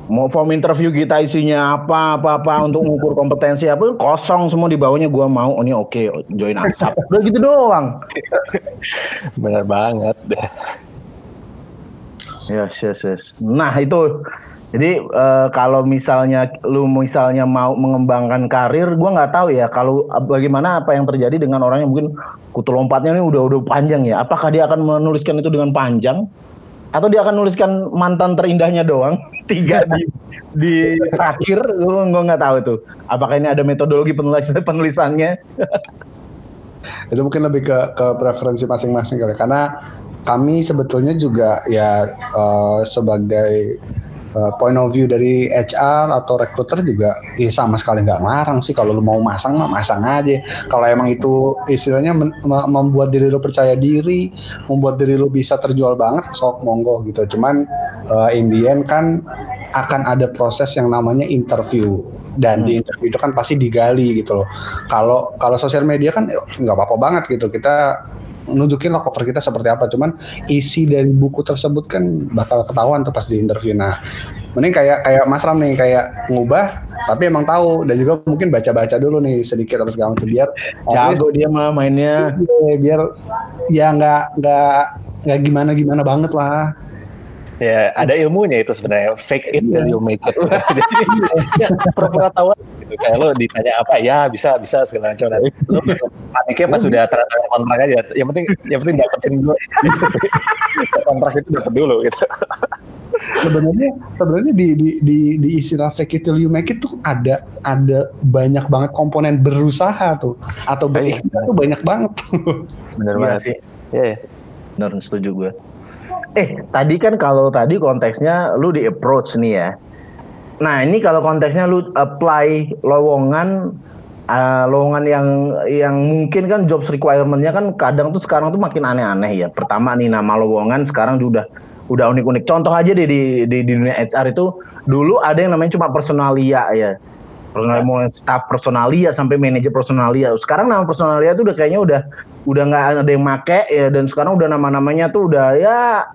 S1: Mau form interview kita isinya apa untuk mengukur kompetensi apa, kosong semua di bawahnya gue mau, ini oke, join ASAP, udah gitu doang.
S3: Bener banget deh.
S1: Yes. Nah itu, jadi kalau misalnya lu mau mengembangkan karir, gue nggak tahu ya kalau bagaimana apa yang terjadi dengan orang yang mungkin kutu lompatnya ini udah panjang ya. Apakah dia akan menuliskan itu dengan panjang, atau dia akan menuliskan mantan terindahnya doang 3 di akhir? Gue nggak tahu tuh. Apakah ini ada metodologi penulisannya?
S2: Itu mungkin lebih ke preferensi masing-masing kali, karena kami sebetulnya juga ya sebagai point of view dari HR atau recruiter juga sama sekali nggak ngelarang sih, kalau lu mau masang aja. Kalau emang itu istilahnya membuat diri lu percaya diri, membuat diri lu bisa terjual banget, sok monggo gitu. Cuman in the end kan akan ada proses yang namanya interview, dan di interview itu kan pasti digali gitu loh. Kalau sosial media kan nggak apa-apa banget gitu, kita nunjukin lah cover kita seperti apa, cuman isi dari buku tersebut kan bakal ketahuan tuh pas di interview. Nah mending kayak Mas Ram nih, kayak ngubah tapi emang tahu, dan juga mungkin baca-baca dulu nih sedikit apa segala macam, biar
S1: jago dia mah mainnya,
S2: biar ya nggak gimana banget lah.
S3: Ya ada ilmunya itu sebenarnya, fake it till you make it. Jadi pura-pura tahu gitu, kayak lo ditanya apa ya bisa segala macam, nanti lo paniknya pas sudah tanda kontrak aja. Yang penting dapetin dulu gitu. Kontrak itu dapet dulu gitu.
S2: Sebenarnya di istilah fake it till you make it tuh ada banyak banget komponen berusaha tuh, atau berikhtiar tuh banyak banget.
S3: Bener banget sih. Iya.
S1: Bener, setuju gue. Tadi kan kalau tadi konteksnya lu di approach nih ya. Nah ini kalau konteksnya lu apply lowongan yang mungkin kan jobs requirement-nya kan kadang tuh sekarang tuh makin aneh-aneh ya. Pertama nih, nama lowongan sekarang udah unik-unik. Contoh aja deh di dunia HR itu dulu ada yang namanya cuma personalia ya. Mulai staff personalia sampai manajer personalia. Sekarang nama personalia tuh udah kayaknya udah nggak ada yang make ya, dan sekarang udah nama-namanya tuh udah ya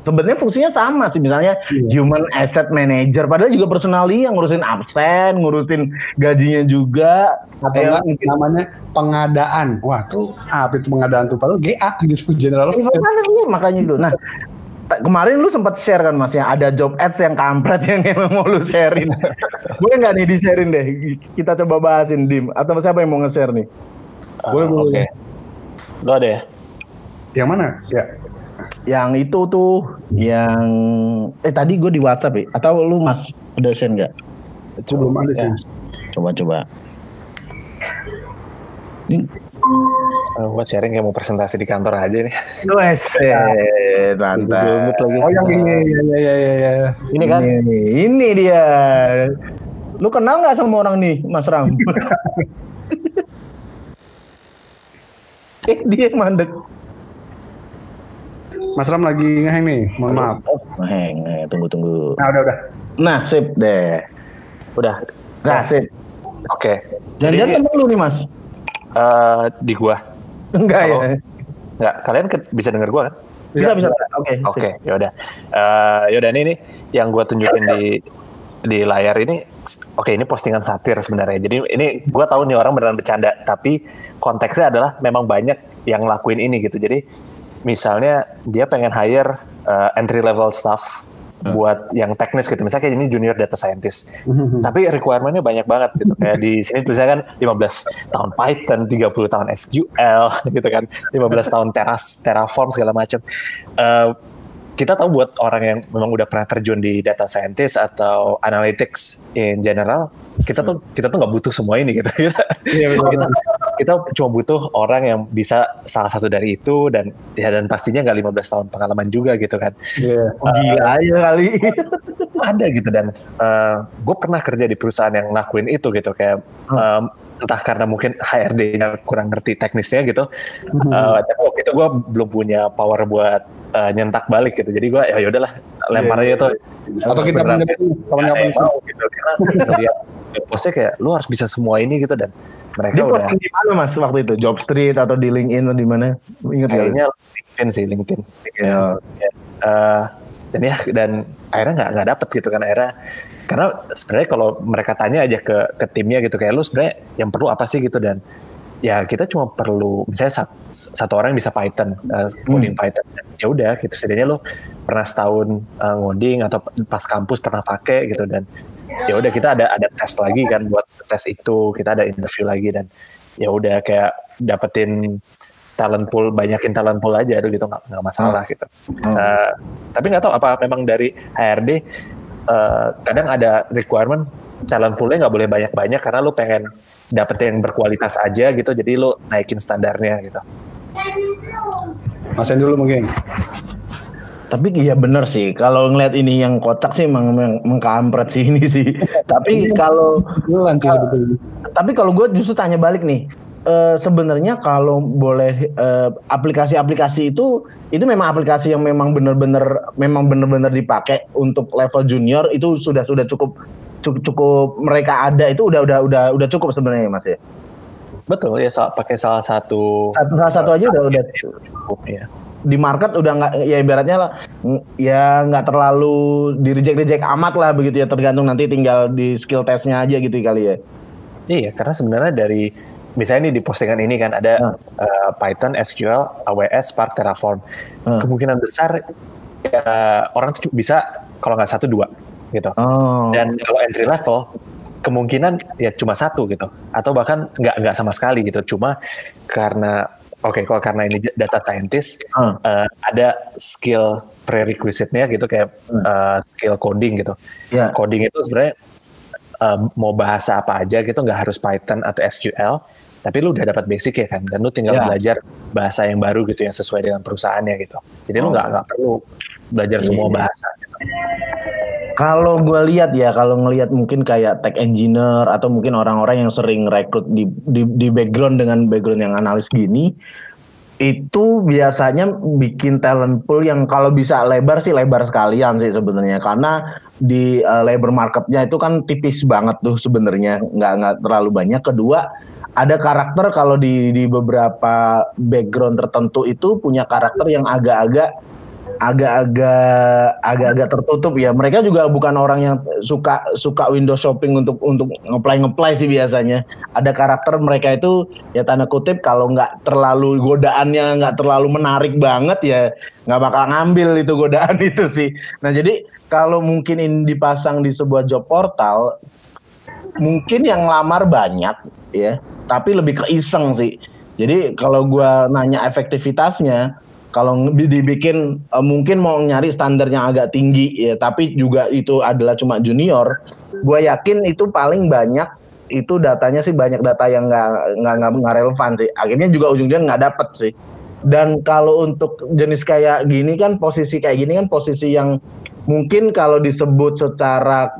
S1: sebenarnya fungsinya sama sih, misalnya human asset manager, padahal juga personalia ngurusin absen, ngurusin gajinya juga,
S2: atau enggak namanya pengadaan. Wah tuh apa itu pengadaan tuh, padahal GA gitu, general.
S1: Makanya itu. Nah kemarin lu sempat share kan Mas ya, ada job ads yang kampret yang emang mau lu sharein. Boleh nggak nih di-sharein deh, kita coba bahasin Dim, atau siapa yang mau nge-share nih?
S3: Boleh. Oke. Lo ada ya?
S2: Yang mana? Ya.
S1: Yang itu tuh, yang tadi gue di WhatsApp ya, atau lu Mas udah share nggak?
S2: Belum ada sih.
S1: Coba.
S3: Gue sharing kayak mau presentasi di kantor aja nih.
S1: Wes, mantap.
S2: Oh yang ini, ya.
S3: Ini kan?
S1: Ini dia. Lu kenal nggak sama orang nih, Mas Ram? Dia mandek.
S2: Mas Ram lagi ngeheng nih, mohon maaf.
S1: Ngeheng, tunggu.
S2: Nah udah.
S1: Nah, sip deh.
S3: Udah.
S1: Nah, sip.
S3: Oke.
S1: Jangan temen lu nih, Mas?
S3: Di gua.
S1: Enggak ya?
S3: Enggak, kalian bisa denger gua kan?
S1: Bisa.
S3: Oke, yaudah. Yaudah ini yang gua tunjukin di layar ini. Oke, ini postingan satir sebenarnya. Jadi ini gua tahu nih orang beneran bercanda, tapi konteksnya adalah memang banyak yang lakuin ini gitu. Jadi misalnya dia pengen hire entry level staff buat yang teknis gitu. Misalnya kayak ini junior data scientist. Tapi requirement-nya banyak banget gitu. Kayak di sini tulisannya kan 15 tahun Python, 30 tahun SQL gitu kan. 15 tahun Terraform segala macam. Kita tahu buat orang yang memang udah pernah terjun di data scientist atau analytics in general, kita tuh nggak butuh semua ini gitu. Kita cuma butuh orang yang bisa salah satu dari itu dan pastinya nggak 15 tahun pengalaman juga gitu kan.
S1: Gila aja kali.
S3: Ada gitu dan gue pernah kerja di perusahaan yang ngelakuin itu gitu kayak entah karena mungkin HRD-nya kurang ngerti teknisnya gitu. Tapi waktu itu gue belum punya power buat nyentak balik gitu. Jadi gue ya udahlah lempar aja tuh.
S2: Atau kita punya
S3: mau gitu karena ngeliat postnya kayak lu harus bisa semua ini gitu dan mereka
S1: Dia
S3: udah
S1: posting di mana Mas waktu itu? Jobstreet atau di LinkedIn atau di mana? Ingat
S3: kayaknya LinkedIn. Dan akhirnya nggak dapet gitu kan akhirnya karena sebenarnya kalau mereka tanya aja ke timnya gitu kayak lu sebenarnya yang perlu apa sih gitu dan ya kita cuma perlu misalnya satu orang yang bisa Python coding Python ya udah gitu setidaknya lu pernah setahun ngoding atau pas kampus pernah pakai gitu dan ya udah kita ada tes lagi kan buat tes itu kita ada interview lagi dan ya udah kayak dapetin banyakin talent pool aja gitu nggak masalah gitu. Tapi nggak tahu apa memang dari HRD kadang ada requirement talent poolnya nggak boleh banyak-banyak karena lu pengen dapetin yang berkualitas aja gitu jadi lu naikin standarnya gitu.
S2: Mas dulu mungkin.
S1: Tapi iya bener sih, kalau ngeliat ini yang kocak sih emang mengkampret sih ini sih. Tapi kalau tapi kalau gue justru tanya balik nih, sebenarnya kalau boleh aplikasi-aplikasi itu memang aplikasi yang memang benar-benar dipakai untuk level junior itu sudah cukup mereka ada itu udah cukup sebenarnya Mas ya.
S3: Betul ya pakai salah satu
S1: aja udah
S3: cukup ya.
S1: Di market udah nggak ya ibaratnya ya nggak terlalu di reject amat lah begitu ya tergantung nanti tinggal di skill testnya aja gitu kali ya.
S3: Iya karena sebenarnya dari misalnya di postingan ini kan ada Python, SQL, AWS, Spark, Terraform. Kemungkinan besar ya, orang tuh bisa kalau nggak 1 2 gitu. Dan kalau entry level kemungkinan ya cuma 1 gitu atau bahkan nggak sama sekali gitu. Cuma karena karena ini data scientist ada skill prerequisite-nya gitu kayak skill coding gitu. Coding itu sebenarnya mau bahasa apa aja gitu nggak harus Python atau SQL tapi lu udah dapat basic ya kan dan lu tinggal belajar bahasa yang baru gitu yang sesuai dengan perusahaannya gitu jadi lu nggak perlu belajar semua bahasa gitu.
S1: Kalau gue lihat ya kalau ngelihat mungkin kayak tech engineer atau mungkin orang-orang yang sering rekrut di background dengan background yang analis gini itu biasanya bikin talent pool yang kalau bisa lebar sekalian sih sebenarnya karena di labor marketnya itu kan tipis banget tuh sebenarnya nggak terlalu banyak. Kedua ada karakter kalau di beberapa background tertentu itu punya karakter yang agak-agak tertutup ya. Mereka juga bukan orang yang suka window shopping untuk ngeplay sih biasanya. Ada karakter mereka itu ya tanda kutip kalau nggak terlalu godaannya nggak terlalu menarik banget ya nggak bakal ngambil itu godaan itu sih. Nah jadi kalau mungkin ini dipasang di sebuah job portal mungkin yang lamar banyak ya tapi lebih ke iseng sih. Jadi kalau gue nanya efektivitasnya kalau dibikin mungkin mau nyari standar yang agak tinggi ya tapi juga itu adalah cuma junior gue yakin itu paling banyak itu datanya sih banyak data yang nggak relevan sih. Akhirnya juga ujungnya nggak dapet sih. Dan kalau untuk jenis kayak gini kan posisi kayak gini kan posisi yang mungkin kalau disebut secara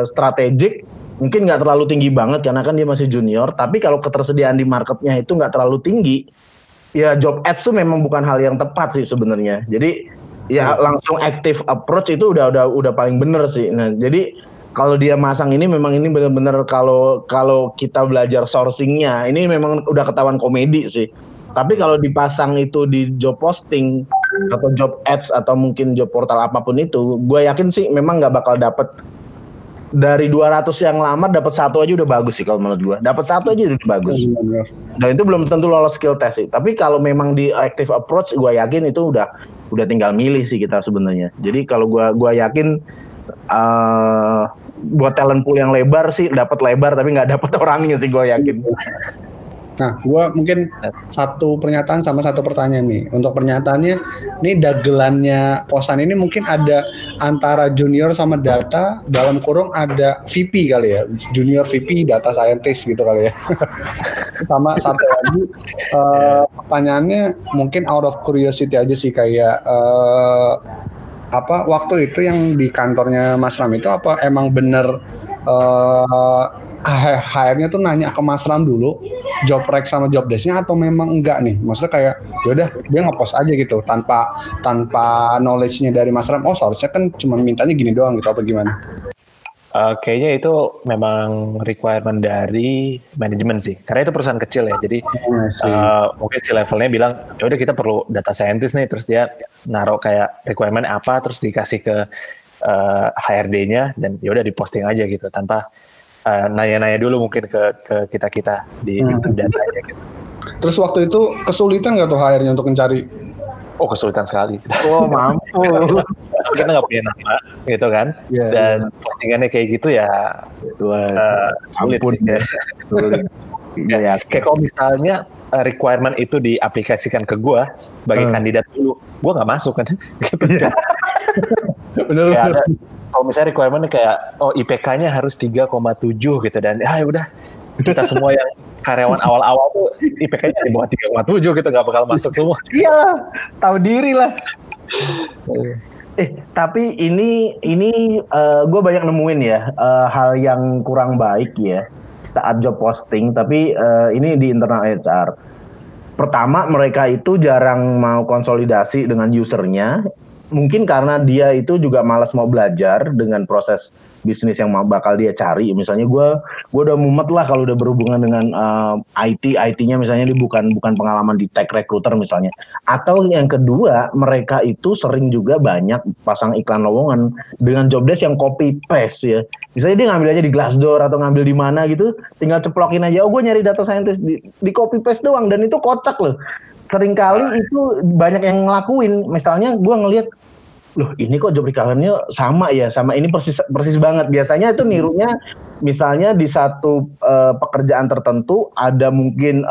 S1: strategik mungkin nggak terlalu tinggi banget karena kan dia masih junior. Tapi kalau ketersediaan di marketnya itu nggak terlalu tinggi, ya job ads tuh memang bukan hal yang tepat sih sebenarnya. Jadi ya langsung active approach itu udah paling bener sih. Nah jadi kalau dia masang ini memang ini benar-benar kalau kita belajar sourcingnya ini memang udah ketahuan komedi sih. Tapi kalau dipasang itu di job posting atau job ads atau mungkin job portal apapun itu, gue yakin sih memang nggak bakal dapet dari 200 yang lamar dapat satu aja udah bagus sih kalau menurut gue. Dapat satu aja udah bagus. Dan itu belum tentu lolos skill test sih. Tapi kalau memang di active approach, gue yakin itu udah tinggal milih sih kita sebenarnya. Jadi kalau gue yakin buat talent pool yang lebar sih dapat lebar tapi nggak dapat orangnya sih gue yakin.
S2: Nah, gue mungkin satu pernyataan sama satu pertanyaan nih. Untuk pernyataannya, nih dagelannya Posan ini mungkin ada antara junior sama data, dalam kurung ada VP kali ya, junior VP data scientist gitu kali ya. Sama satu lagi, pertanyaannya mungkin out of curiosity aja sih kayak apa waktu itu yang di kantornya Mas Ram itu apa emang bener HR-nya tuh nanya ke Mas Ram dulu job rec sama job desk-nya atau memang enggak nih? Maksudnya kayak yaudah dia nge-post aja gitu tanpa knowledge-nya dari Mas Ram. Oh seharusnya kan cuma mintanya gini doang gitu apa gimana?
S3: Kayaknya itu memang requirement dari manajemen sih. Karena itu perusahaan kecil ya. Jadi mungkin si levelnya bilang ya udah kita perlu data scientist nih, terus dia naruh kayak requirement apa terus dikasih ke HRD-nya dan ya udah diposting aja gitu tanpa nanya-nanya dulu mungkin ke kita di datanya gitu.
S2: Terus waktu itu kesulitan nggak tuh HR-nya untuk mencari?
S3: Oh kesulitan sekali.
S1: Oh mampu.
S3: Karena nggak punya nama gitu kan. Yeah, dan postingannya kayak gitu ya sulit sih. Kayak kalau misalnya requirement itu diaplikasikan ke gue sebagai kandidat dulu, gue nggak masuk kan. Bener. Kalau misalnya requirement kayak IPK-nya harus 3,7 gitu dan udah kita semua yang karyawan awal-awal tuh IPK-nya di bawah 3,7 gitu nggak bakal masuk semua.
S1: Iya, tahu diri lah. Tapi ini gue banyak nemuin ya hal yang kurang baik ya saat job posting. Tapi ini di internal HR. Pertama mereka itu jarang mau konsolidasi dengan usernya. Mungkin karena dia itu juga malas mau belajar dengan proses bisnis yang bakal dia cari. Misalnya gue udah mumet lah kalau udah berhubungan dengan IT-nya misalnya dia bukan pengalaman di tech recruiter misalnya. Atau yang kedua mereka itu sering juga banyak pasang iklan lowongan dengan job desk yang copy paste ya. Misalnya dia ngambil aja di Glassdoor atau ngambil di mana gitu, tinggal ceplokin aja. Oh gue nyari data scientist di copy paste doang dan itu kocak loh. Seringkali itu banyak yang ngelakuin. Misalnya gue ngelihat, loh ini kok job requirement-nya sama ya, sama ini persis banget. Biasanya itu nirunya, misalnya di satu pekerjaan tertentu ada mungkin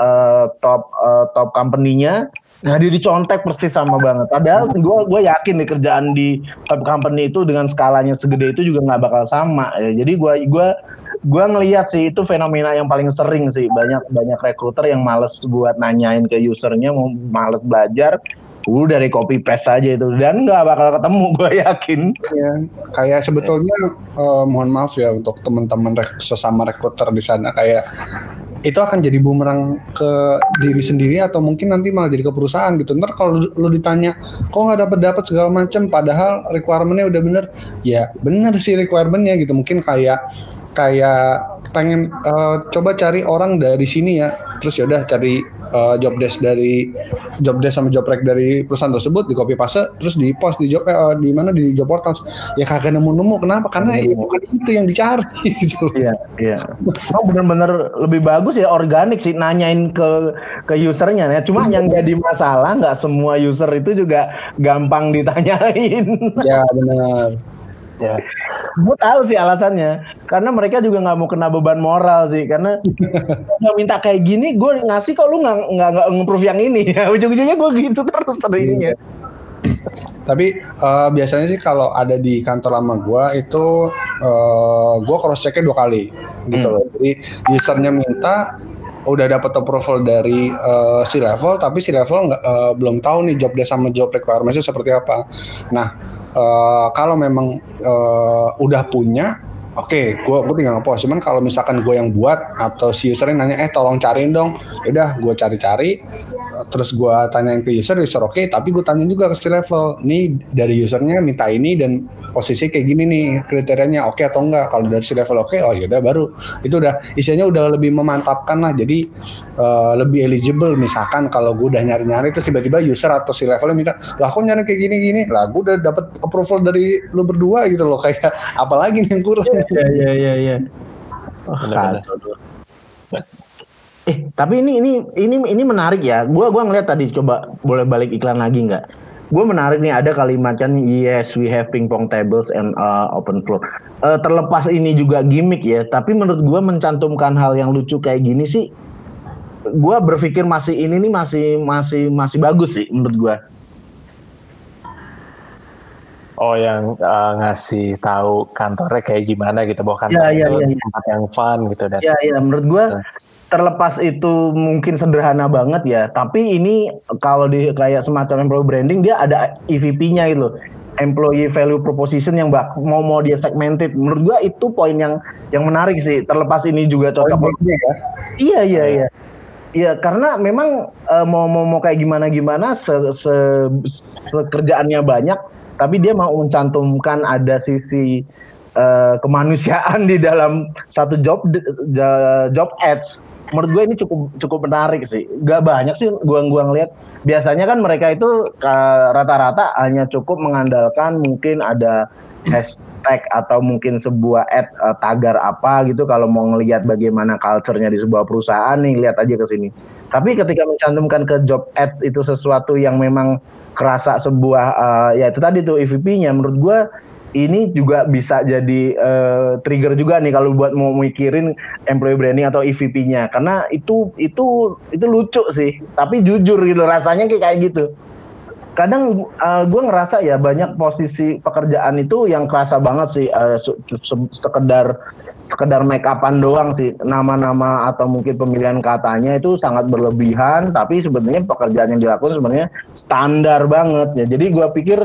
S1: top company-nya, nah dia dicontek persis sama banget. Padahal gue yakin nih kerjaan di top company itu dengan skalanya segede itu juga nggak bakal sama. Ya. Jadi gue ngelihat sih itu fenomena yang paling sering sih, banyak recruiter yang males buat nanyain ke usernya, mau males belajar, dari copy paste aja itu dan nggak bakal ketemu, gue yakin.
S2: Ya, kayak sebetulnya mohon maaf ya untuk teman-teman sesama recruiter di sana, kayak itu akan jadi bumerang ke diri sendiri atau mungkin nanti malah jadi ke perusahaan gitu. Ntar kalau lu ditanya kok nggak dapat segala macam, padahal requirement-nya udah bener, ya bener sih requirement-nya gitu. Mungkin kayak pengen coba cari orang dari sini ya, terus yaudah cari job desk sama job rec dari perusahaan tersebut, di copy paste terus di post di job di portal, ya kagak nemu kenapa, karena bukan itu yang dicari gitu.
S1: Iya. Bener-bener lebih bagus ya organik sih, nanyain ke usernya ya. Cuma yang jadi masalah nggak semua user itu juga gampang ditanyain.
S2: Ya benar.
S1: Ya, gue tahu sih alasannya, karena mereka juga nggak mau kena beban moral sih, karena nggak minta kayak gini, gue ngasih kok lu nggak nge-proof yang ini, ya ujung-ujungnya gue gitu terus seringnya.
S2: Tapi biasanya sih kalau ada di kantor lama gue itu gue cross checknya 2 kali. gitu loh. Jadi usernya minta, udah dapat approval dari si level, tapi si level belum tahu nih job desk sama job requirements-nya seperti apa. Nah, kalau memang udah punya, oke, gue tinggal ngepost. Cuman kalau misalkan gue yang buat atau si usernya nanya, tolong cariin dong, udah gue cari-cari, terus gue tanyain ke user oke, tapi gue tanya juga ke si level, nih dari usernya minta ini dan posisi kayak gini nih kriterianya, oke atau enggak. Kalau dari si level oke, oh yaudah baru itu udah isinya udah lebih memantapkan lah, jadi lebih eligible. Misalkan kalau gue udah nyari-nyari terus tiba-tiba user atau si levelnya minta, lah kok nyari kayak gini-gini, lah gue udah dapet approval dari lu berdua gitu loh, kayak apalagi nih yang kurang.
S1: Iya. Tapi ini menarik ya. Gua ngeliat tadi, coba boleh balik iklan lagi nggak? Gue menarik nih, ada kalimat kan, yes we have ping pong tables and open floor. Terlepas ini juga gimmick ya, tapi menurut gue mencantumkan hal yang lucu kayak gini sih, gue berpikir masih bagus sih menurut gue.
S3: Oh, yang ngasih tahu kantornya kayak gimana gitu, bahwa kantornya itu tempat yang fun gitu.
S1: Iya, menurut gue terlepas itu mungkin sederhana banget ya, tapi ini kalau di kayak semacam employee branding, dia ada EVP-nya gitu, employee value proposition, yang mau dia segmented. Menurut gua itu poin yang menarik sih, terlepas ini juga cocok. Iya. Iya, karena memang mau kayak gimana kerjaannya banyak, tapi dia mau mencantumkan ada sisi kemanusiaan di dalam satu job ads. Menurut gue ini cukup menarik sih. Gak banyak sih gua ngeliat. Biasanya kan mereka itu rata-rata hanya cukup mengandalkan mungkin ada hashtag atau mungkin sebuah ad tagar apa gitu, kalau mau ngelihat bagaimana culture-nya di sebuah perusahaan nih, lihat aja ke sini. Tapi ketika mencantumkan ke job ads itu sesuatu yang memang kerasa sebuah ya itu tadi tuh EVP-nya, menurut gue ini juga bisa jadi trigger juga nih kalau buat mau mikirin employee branding atau EVP-nya, karena itu lucu sih, tapi jujur gitu rasanya kayak gitu. Kadang gue ngerasa ya banyak posisi pekerjaan itu yang kerasa banget sih sekedar make upan doang sih, nama-nama atau mungkin pemilihan katanya itu sangat berlebihan, tapi sebenarnya pekerjaan yang dilakukan sebenarnya standar banget ya. Jadi gue pikir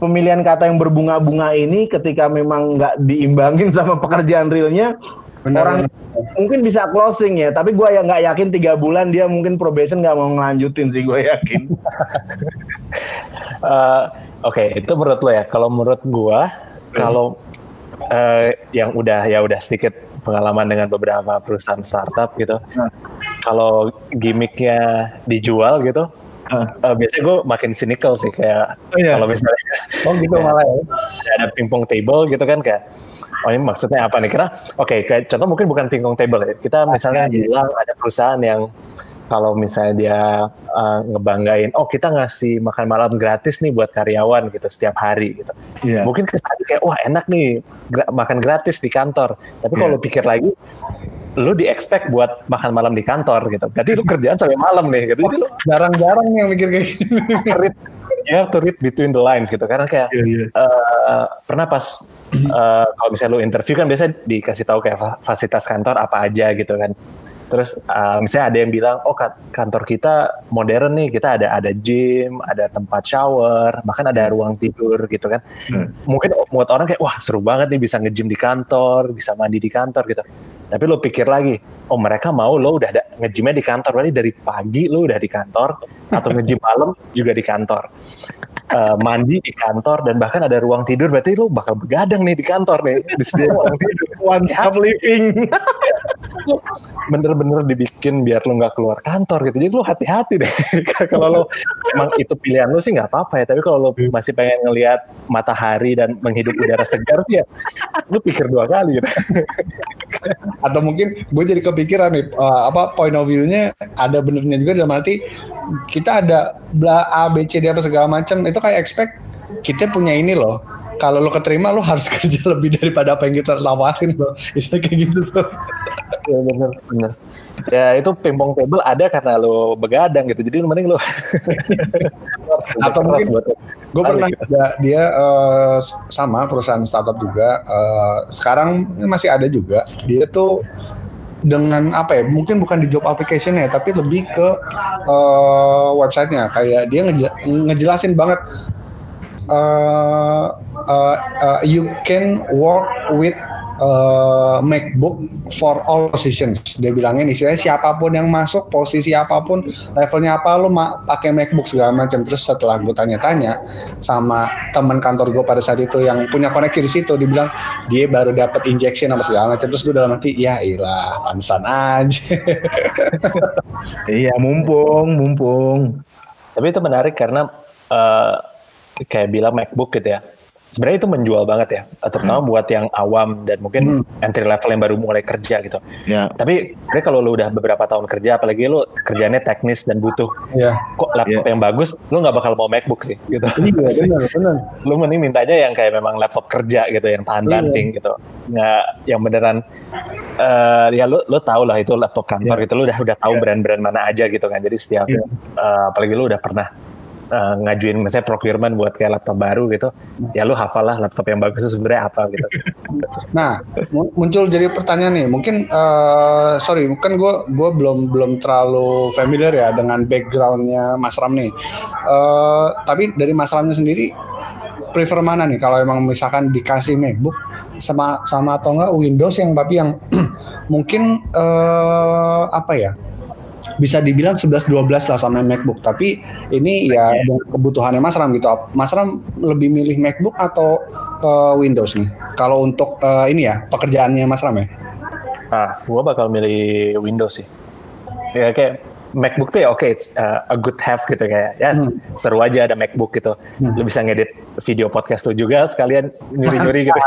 S1: pemilihan kata yang berbunga-bunga ini ketika memang nggak diimbangin sama pekerjaan realnya, orang mungkin bisa closing ya, tapi gue nggak yakin 3 bulan dia mungkin probation nggak mau ngelanjutin sih, gue yakin.
S3: Oke, itu menurut lo ya. Kalau menurut gue, kalau yang udah sedikit pengalaman dengan beberapa perusahaan startup gitu, kalau gimmicknya dijual gitu, biasanya gue makin cynical sih, kayak kalau misalnya
S2: gitu malah ya,
S3: ada pingpong table gitu kan, kayak ini maksudnya apa nih? Karena kayak contoh mungkin bukan pingpong table ya, kita misalnya bilang ada perusahaan yang kalau misalnya dia ngebanggain, kita ngasih makan malam gratis nih buat karyawan gitu setiap hari gitu. Mungkin kesannya kayak wah enak nih makan gratis di kantor. Tapi kalau pikir lagi, lu di-expect buat makan malam di kantor gitu. Berarti lu kerjaan sampai malam nih gitu. Jadi lu
S2: jarang-jarang yang mikir kayak gitu.
S3: You have to read between the lines gitu. Karena kayak pernah pas kalau misalnya lu interview kan biasanya dikasih tahu kayak fasilitas kantor apa aja gitu kan. Terus misalnya ada yang bilang, kantor kita modern nih, kita ada gym, ada tempat shower, bahkan ada ruang tidur gitu kan. Mungkin buat orang kayak, wah seru banget nih bisa nge-gym di kantor, bisa mandi di kantor gitu. Tapi lo pikir lagi, mereka mau lo udah nge-gymnya di kantor, berarti dari pagi lo udah di kantor, atau nge-gym malam juga di kantor. Mandi di kantor, dan bahkan ada ruang tidur, berarti lo bakal begadang nih di kantor nih, disediain ruang tidur.
S1: One stop living.
S3: Bener-bener dibikin biar lo nggak keluar kantor gitu. Jadi lo hati-hati deh. Kalau lo emang itu pilihan lo sih nggak apa-apa ya. Tapi kalau lo masih pengen ngelihat matahari dan menghidup udara segar sih ya, lo pikir 2 kali gitu.
S2: Atau mungkin gue jadi kepikiran nih, point of view-nya ada benernya juga, dalam arti kita ada A, B, C, D apa segala macam, itu kayak expect kita punya ini loh. Kalau lo keterima, lo harus kerja lebih daripada apa yang kita tawarin loh. Bisa kayak gitu loh.
S3: Ya bener. Ya itu pingpong table ada karena lo begadang gitu. Jadi mending lo
S2: atau mungkin gue pernah juga dia sama perusahaan startup juga sekarang masih ada juga. Dia tuh dengan apa ya, mungkin bukan di job application ya, tapi lebih ke websitenya. Kayak dia ngejelasin banget you can work with MacBook for all positions. Dia bilangin istilahnya siapapun yang masuk, posisi apapun, levelnya apa, lo pakai MacBook segala macam. Terus setelah gue tanya-tanya sama teman kantor gue pada saat itu yang punya koneksi di situ, dia bilang dia baru dapat injection sama segala macam. Terus gue dalam hati, ya ilah, pantesan aja.
S1: Iya, mumpung.
S3: Tapi itu menarik karena kayak bilang MacBook gitu ya. Sebenarnya itu menjual banget ya, terutama buat yang awam dan mungkin entry level yang baru mulai kerja gitu.
S1: Yeah.
S3: Tapi sebenarnya kalau lu udah beberapa tahun kerja, apalagi lu kerjanya teknis dan butuh kok laptop yang bagus, lu nggak bakal mau MacBook sih gitu.
S2: Iya, benar.
S3: Lu mending mintanya yang kayak memang laptop kerja gitu, yang tahan banting gitu. Nggak yang beneran ya lu tahu lah itu laptop kantor gitu, lu udah tahu brand-brand mana aja gitu kan. Jadi setiap apalagi lu udah pernah ngajuin misalnya procurement buat kayak laptop baru gitu, ya lu hafal lah laptop yang bagus itu sebenarnya apa gitu.
S2: Nah, muncul jadi pertanyaan nih, mungkin mungkin gue belum terlalu familiar ya dengan backgroundnya Mas Ram nih. Tapi dari Mas Ramnya sendiri prefer mana nih kalau emang misalkan dikasih MacBook sama atau enggak Windows yang mungkin apa ya? Bisa dibilang 11-12 lah sama MacBook, tapi ini ya kebutuhannya Mas Ram gitu. Mas Ram lebih milih MacBook atau Windows nih? Kalau untuk ini ya pekerjaannya Mas Ram ya?
S3: Gua bakal milih Windows sih. Ya kayak MacBook tuh ya oke, it's a good have gitu kayak ya seru aja ada MacBook gitu. Lu bisa ngedit video podcast tuh juga sekalian nyuri-nyuri gitu.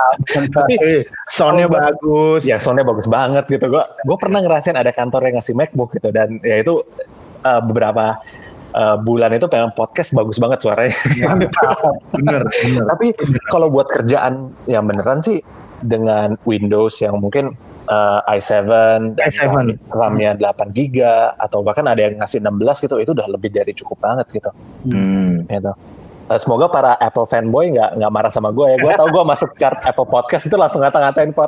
S1: Tapi soundnya bagus.
S3: Ya soundnya bagus banget gitu. Gue pernah ngerasain ada kantor yang ngasih MacBook gitu dan ya itu beberapa bulan itu pengen podcast bagus banget suaranya.
S1: Bener.
S3: Tapi kalau buat kerjaan yang beneran sih dengan Windows yang mungkin i7 dan RAM-nya 8 GB atau bahkan ada yang ngasih 16 gitu, itu udah lebih dari cukup banget gitu. Gitu. Semoga para Apple fanboy nggak marah sama gue ya. Gue tahu gue masuk chart Apple Podcast itu langsung ngata-ngatain Apple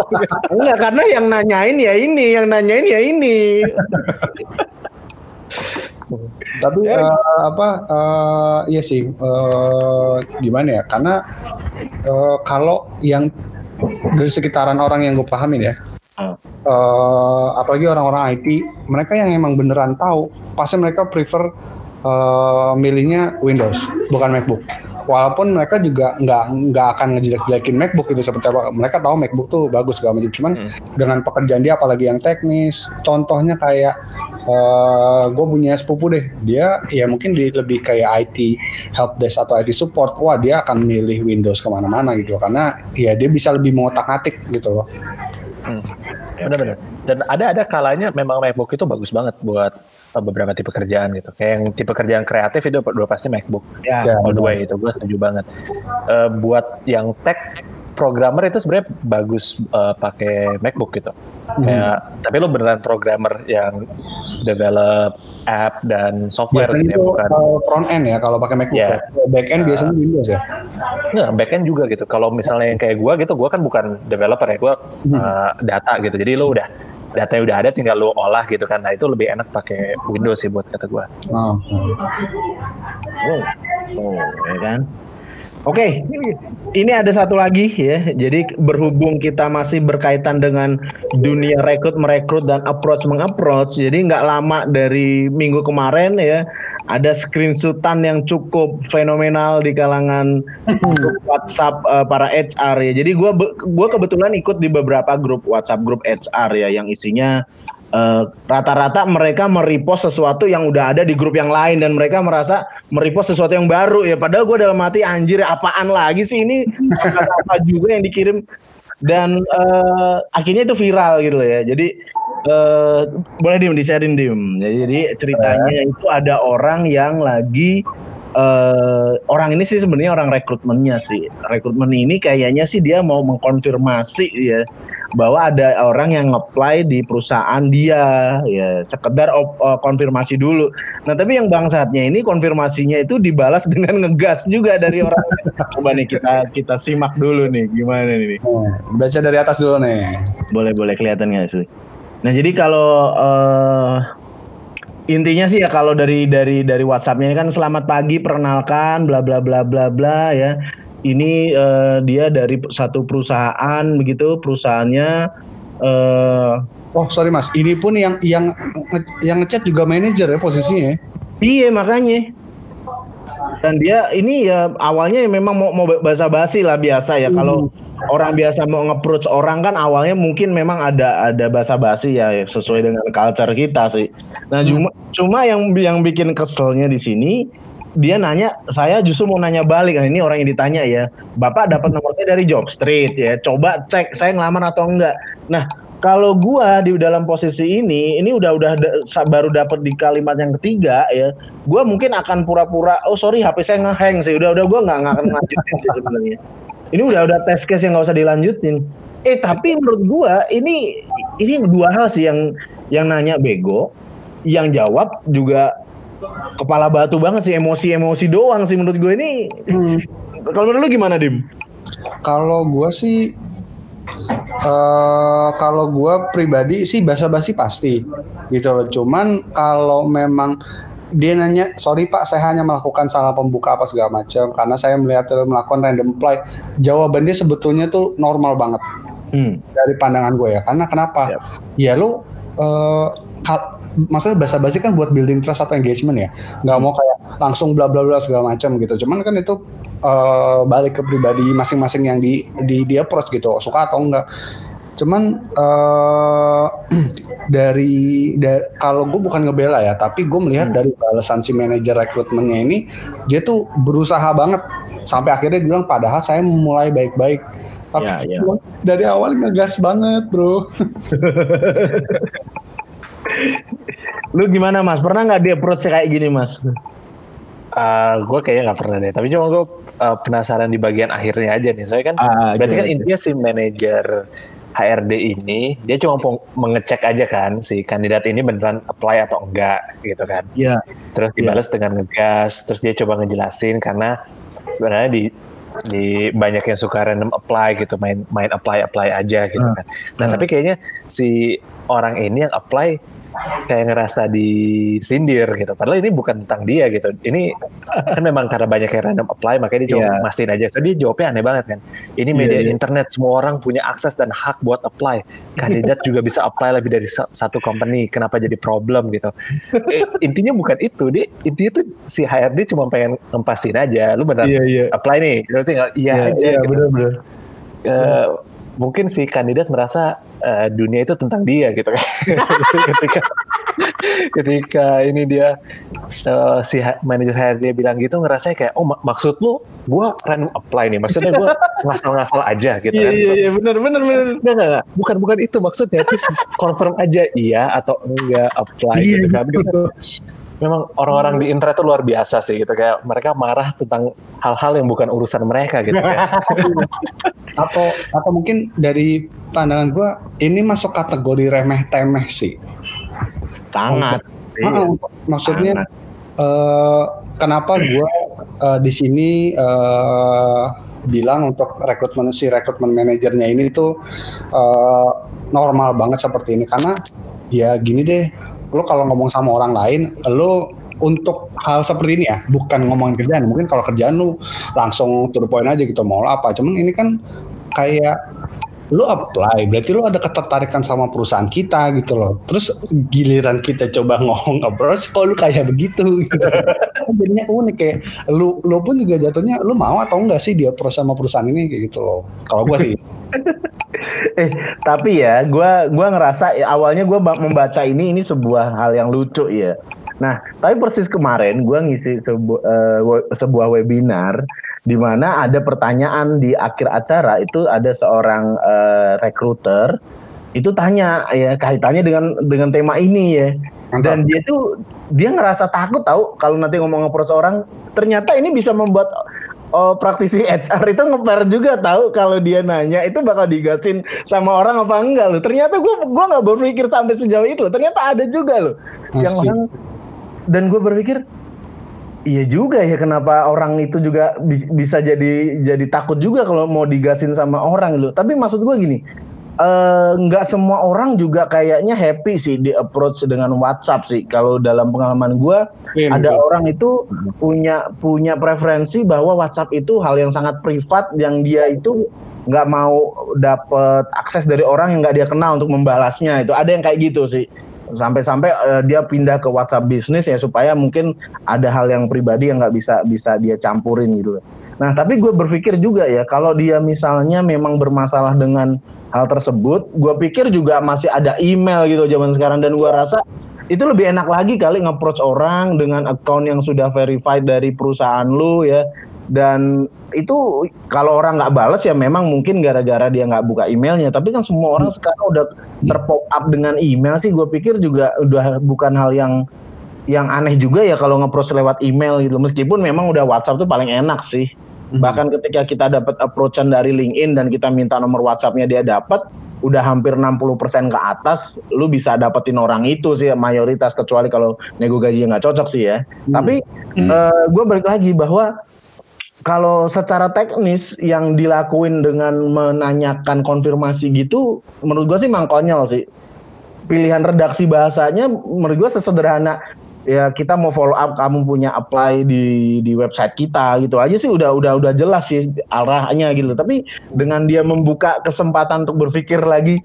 S3: gitu.
S1: Enggak, karena yang nanyain ya ini.
S2: Tapi iya sih, gimana ya? Karena kalau yang dari sekitaran orang yang gue pahamin ya, apalagi orang-orang IT, mereka yang emang beneran tahu, pasti mereka prefer milihnya Windows, bukan MacBook. Walaupun mereka juga nggak akan ngejelek-jelekin MacBook itu seperti apa. Mereka tahu MacBook tuh bagus segala macam. Cuman dengan pekerjaan dia apalagi yang teknis, contohnya kayak gue punya sepupu deh, dia ya mungkin lebih kayak IT helpdesk atau IT support. Wah, dia akan milih Windows kemana-mana gitu loh, karena ya dia bisa lebih mengotak-atik gitu loh.
S3: Benar-benar. Dan ada kalanya memang MacBook itu bagus banget buat beberapa tipe kerjaan gitu. Kayak yang tipe kerjaan kreatif itu udah pasti MacBook. All the way itu gue setuju banget. Buat yang tech programmer itu sebenarnya bagus pakai MacBook gitu. Tapi lo beneran programmer yang develop app dan software gitu ya, bukan
S2: front end ya kalau pakai MacBook. Ya. Back end biasanya Windows ya.
S3: Nggak, back end juga gitu. Kalau misalnya yang kayak gue gitu, gue kan bukan developer ya, gue data gitu. Jadi lo datanya udah ada, tinggal lo olah gitu kan. Nah itu lebih enak pakai Windows sih buat kata gue.
S1: Ya kan. Oke, ini ada satu lagi ya. Jadi berhubung kita masih berkaitan dengan dunia merekrut dan mengapproach. Jadi nggak lama dari minggu kemarin ya, ada screenshotan yang cukup fenomenal di kalangan grup WhatsApp para HR ya. Jadi gue kebetulan ikut di beberapa grup WhatsApp grup HR ya, yang isinya rata-rata mereka merepost sesuatu yang udah ada di grup yang lain dan mereka merasa merepost sesuatu yang baru ya, padahal gue dalam hati anjir apaan lagi sih ini, apa juga yang dikirim dan akhirnya itu viral gitu ya. Jadi boleh di-sharein Dim. Jadi ceritanya itu ada orang yang lagi orang ini sih sebenarnya orang rekrutmennya sih. Rekrutmen ini kayaknya sih dia mau mengkonfirmasi ya bahwa ada orang yang nge-apply di perusahaan dia, ya sekedar konfirmasi dulu. Nah tapi yang bangsatnya ini konfirmasinya itu dibalas dengan ngegas juga dari orang. Coba nih kita simak dulu nih gimana nih.
S2: Baca dari atas dulu nih.
S1: Boleh kelihatan nggak sih? Nah jadi kalau intinya sih ya kalau dari WhatsApp-nya kan selamat pagi perkenalkan bla bla bla bla bla ya. Ini dia dari satu perusahaan begitu, perusahaannya
S2: oh sorry Mas, ini pun yang ngechat juga manajer ya posisinya.
S1: Iya makanya. Dan dia ini ya awalnya memang mau basa-basi lah biasa ya. Kalau orang biasa mau nge-approach orang kan awalnya mungkin memang ada basa-basi ya sesuai dengan culture kita sih. Nah cuma yang bikin keselnya di sini dia nanya, saya justru mau nanya balik. Nah, ini orang yang ditanya ya, Bapak dapat nomornya dari Jobstreet ya, coba cek saya ngelamar atau enggak. Nah kalau gua di dalam posisi ini udah baru dapat di kalimat yang ketiga ya, gua mungkin akan pura-pura, oh sorry HP saya nge-hang sih, udah gua nggak akan lanjutin sih sebenarnya. Ini udah test case yang nggak usah dilanjutin. Tapi menurut gua ini dua hal sih yang nanya bego, yang jawab juga kepala batu banget sih, emosi doang sih menurut gue ini. Kalau menurut lu gimana Dim?
S2: Kalau gue sih kalau gue pribadi sih basa-basi pasti gitu loh. Cuman kalau memang dia nanya, sorry Pak, saya hanya melakukan salah pembuka apa segala macam karena saya melihat melakukan random apply. Jawabannya sebetulnya tuh normal banget dari pandangan gue ya. Karena kenapa? Ya lu maksudnya basa-basi kan buat building trust atau engagement ya, nggak mau kayak langsung bla bla bla segala macam gitu. Cuman kan itu balik ke pribadi masing-masing yang di approach gitu, suka atau enggak. Cuman dari kalau gue bukan ngebela ya, tapi gue melihat dari balasan si manajer rekrutmennya ini, dia tuh berusaha banget sampai akhirnya bilang padahal saya mulai baik-baik, tapi dari awal ngegas banget bro.
S1: Lu gimana Mas? Pernah nggak dia approach kayak gini Mas?
S3: Gue kayaknya nggak pernah deh. Tapi cuma gue penasaran di bagian akhirnya aja nih. Soalnya kan berarti kan intinya si manajer HRD ini dia cuma mengecek aja kan si kandidat ini beneran apply atau enggak gitu kan.
S1: Iya.
S3: Terus dibalas dengan ngegas. Terus dia coba ngejelasin karena sebenarnya di banyak yang suka random apply gitu, main apply aja gitu kan. Nah tapi kayaknya si orang ini yang apply kayak ngerasa disindir gitu. Padahal ini bukan tentang dia gitu. Ini kan memang karena banyak yang random apply, makanya dia coba mastiin aja. So dia jawabnya aneh banget kan. Ini media internet, semua orang punya akses dan hak buat apply. Kandidat juga bisa apply lebih dari satu company. Kenapa jadi problem gitu? Intinya bukan itu. Intinya tuh si HRD cuma pengen ngempastiin aja. Lu benar apply nih. Lu tinggal aja. Gitu.
S1: Bener-bener.
S3: Mungkin si kandidat merasa dunia itu tentang dia gitu kan. ketika ini dia si manajer HRD bilang gitu, ngerasanya kayak maksud lu gue random apply nih, maksudnya gue ngasal-ngasal aja gitu kan.
S1: Iya benar.
S3: Enggak, bukan itu maksudnya, tapi confirm aja iya atau enggak apply gitu kan. Memang orang-orang di internet itu luar biasa sih gitu, kayak mereka marah tentang hal-hal yang bukan urusan mereka gitu kan.
S2: atau mungkin dari pandangan gue ini masuk kategori remeh-temeh sih.
S1: Sangat.
S2: Maksudnya kenapa gue di sini bilang untuk rekrutmen manajernya ini tuh normal banget seperti ini, karena ya gini deh, lo kalau ngomong sama orang lain, lo untuk hal seperti ini ya, bukan ngomongin kerjaan. Mungkin kalau kerjaan lu langsung to the point aja gitu, mau apa. Cuman ini kan kayak lu apply, berarti lu ada ketertarikan sama perusahaan kita gitu loh. Terus giliran kita coba ngomong approach, kok lu kayak begitu gitu. Jadinya unik, kayak lu pun juga jatuhnya lu mau atau enggak sih dia sama perusahaan ini kayak gitu loh. Kalau gua sih.
S1: Tapi ya, gua ngerasa awalnya gua membaca ini sebuah hal yang lucu ya. Nah, tapi persis kemarin gue ngisi sebuah webinar di mana ada pertanyaan di akhir acara, itu ada seorang recruiter itu tanya ya kaitannya dengan tema ini ya. Dan dia ngerasa takut tahu kalau nanti ngomong approach orang, ternyata ini bisa membuat praktisi HR itu ngeper juga tahu kalau dia nanya itu bakal digasin sama orang apa enggak loh. Ternyata gue nggak berpikir sampai sejauh itu loh. Ternyata ada juga loh yang orang, dan gue berpikir iya juga ya, kenapa orang itu juga bisa jadi takut juga kalau mau digasin sama orang loh. Tapi maksud gue gini, nggak semua orang juga kayaknya happy sih di approach dengan WhatsApp sih. Kalau dalam pengalaman gue, ada orang itu punya preferensi bahwa WhatsApp itu hal yang sangat privat, yang dia itu nggak mau dapet akses dari orang yang nggak dia kenal untuk membalasnya. Itu ada yang kayak gitu sih. Sampai-sampai dia pindah ke WhatsApp bisnis ya, supaya mungkin ada hal yang pribadi yang nggak bisa dia campurin gitu. Nah tapi gue berpikir juga ya, kalau dia misalnya memang bermasalah dengan hal tersebut, gue pikir juga masih ada email gitu zaman sekarang, dan gue rasa itu lebih enak lagi kali nge-approach orang dengan account yang sudah verified dari perusahaan lu ya. Dan itu kalau orang nggak balas ya memang mungkin gara-gara dia nggak buka emailnya, tapi kan semua orang sekarang udah terpop up dengan email sih. Gue pikir juga udah bukan hal yang aneh juga ya kalau nge-approach lewat email gitu, meskipun memang udah WhatsApp tuh paling enak sih. Bahkan ketika kita dapat approach-an dari LinkedIn dan kita minta nomor WhatsApp-nya dia dapat, udah hampir 60% ke atas, lu bisa dapetin orang itu sih mayoritas, kecuali kalau nego gajinya nggak cocok sih ya. Tapi gue balik lagi bahwa kalau secara teknis yang dilakuin dengan menanyakan konfirmasi gitu, menurut gue sih konyol sih. Pilihan redaksi bahasanya menurut gue sesederhana ya, kita mau follow up kamu punya apply di website kita gitu aja sih, udah jelas sih arahnya gitu. Tapi dengan dia membuka kesempatan untuk berpikir lagi,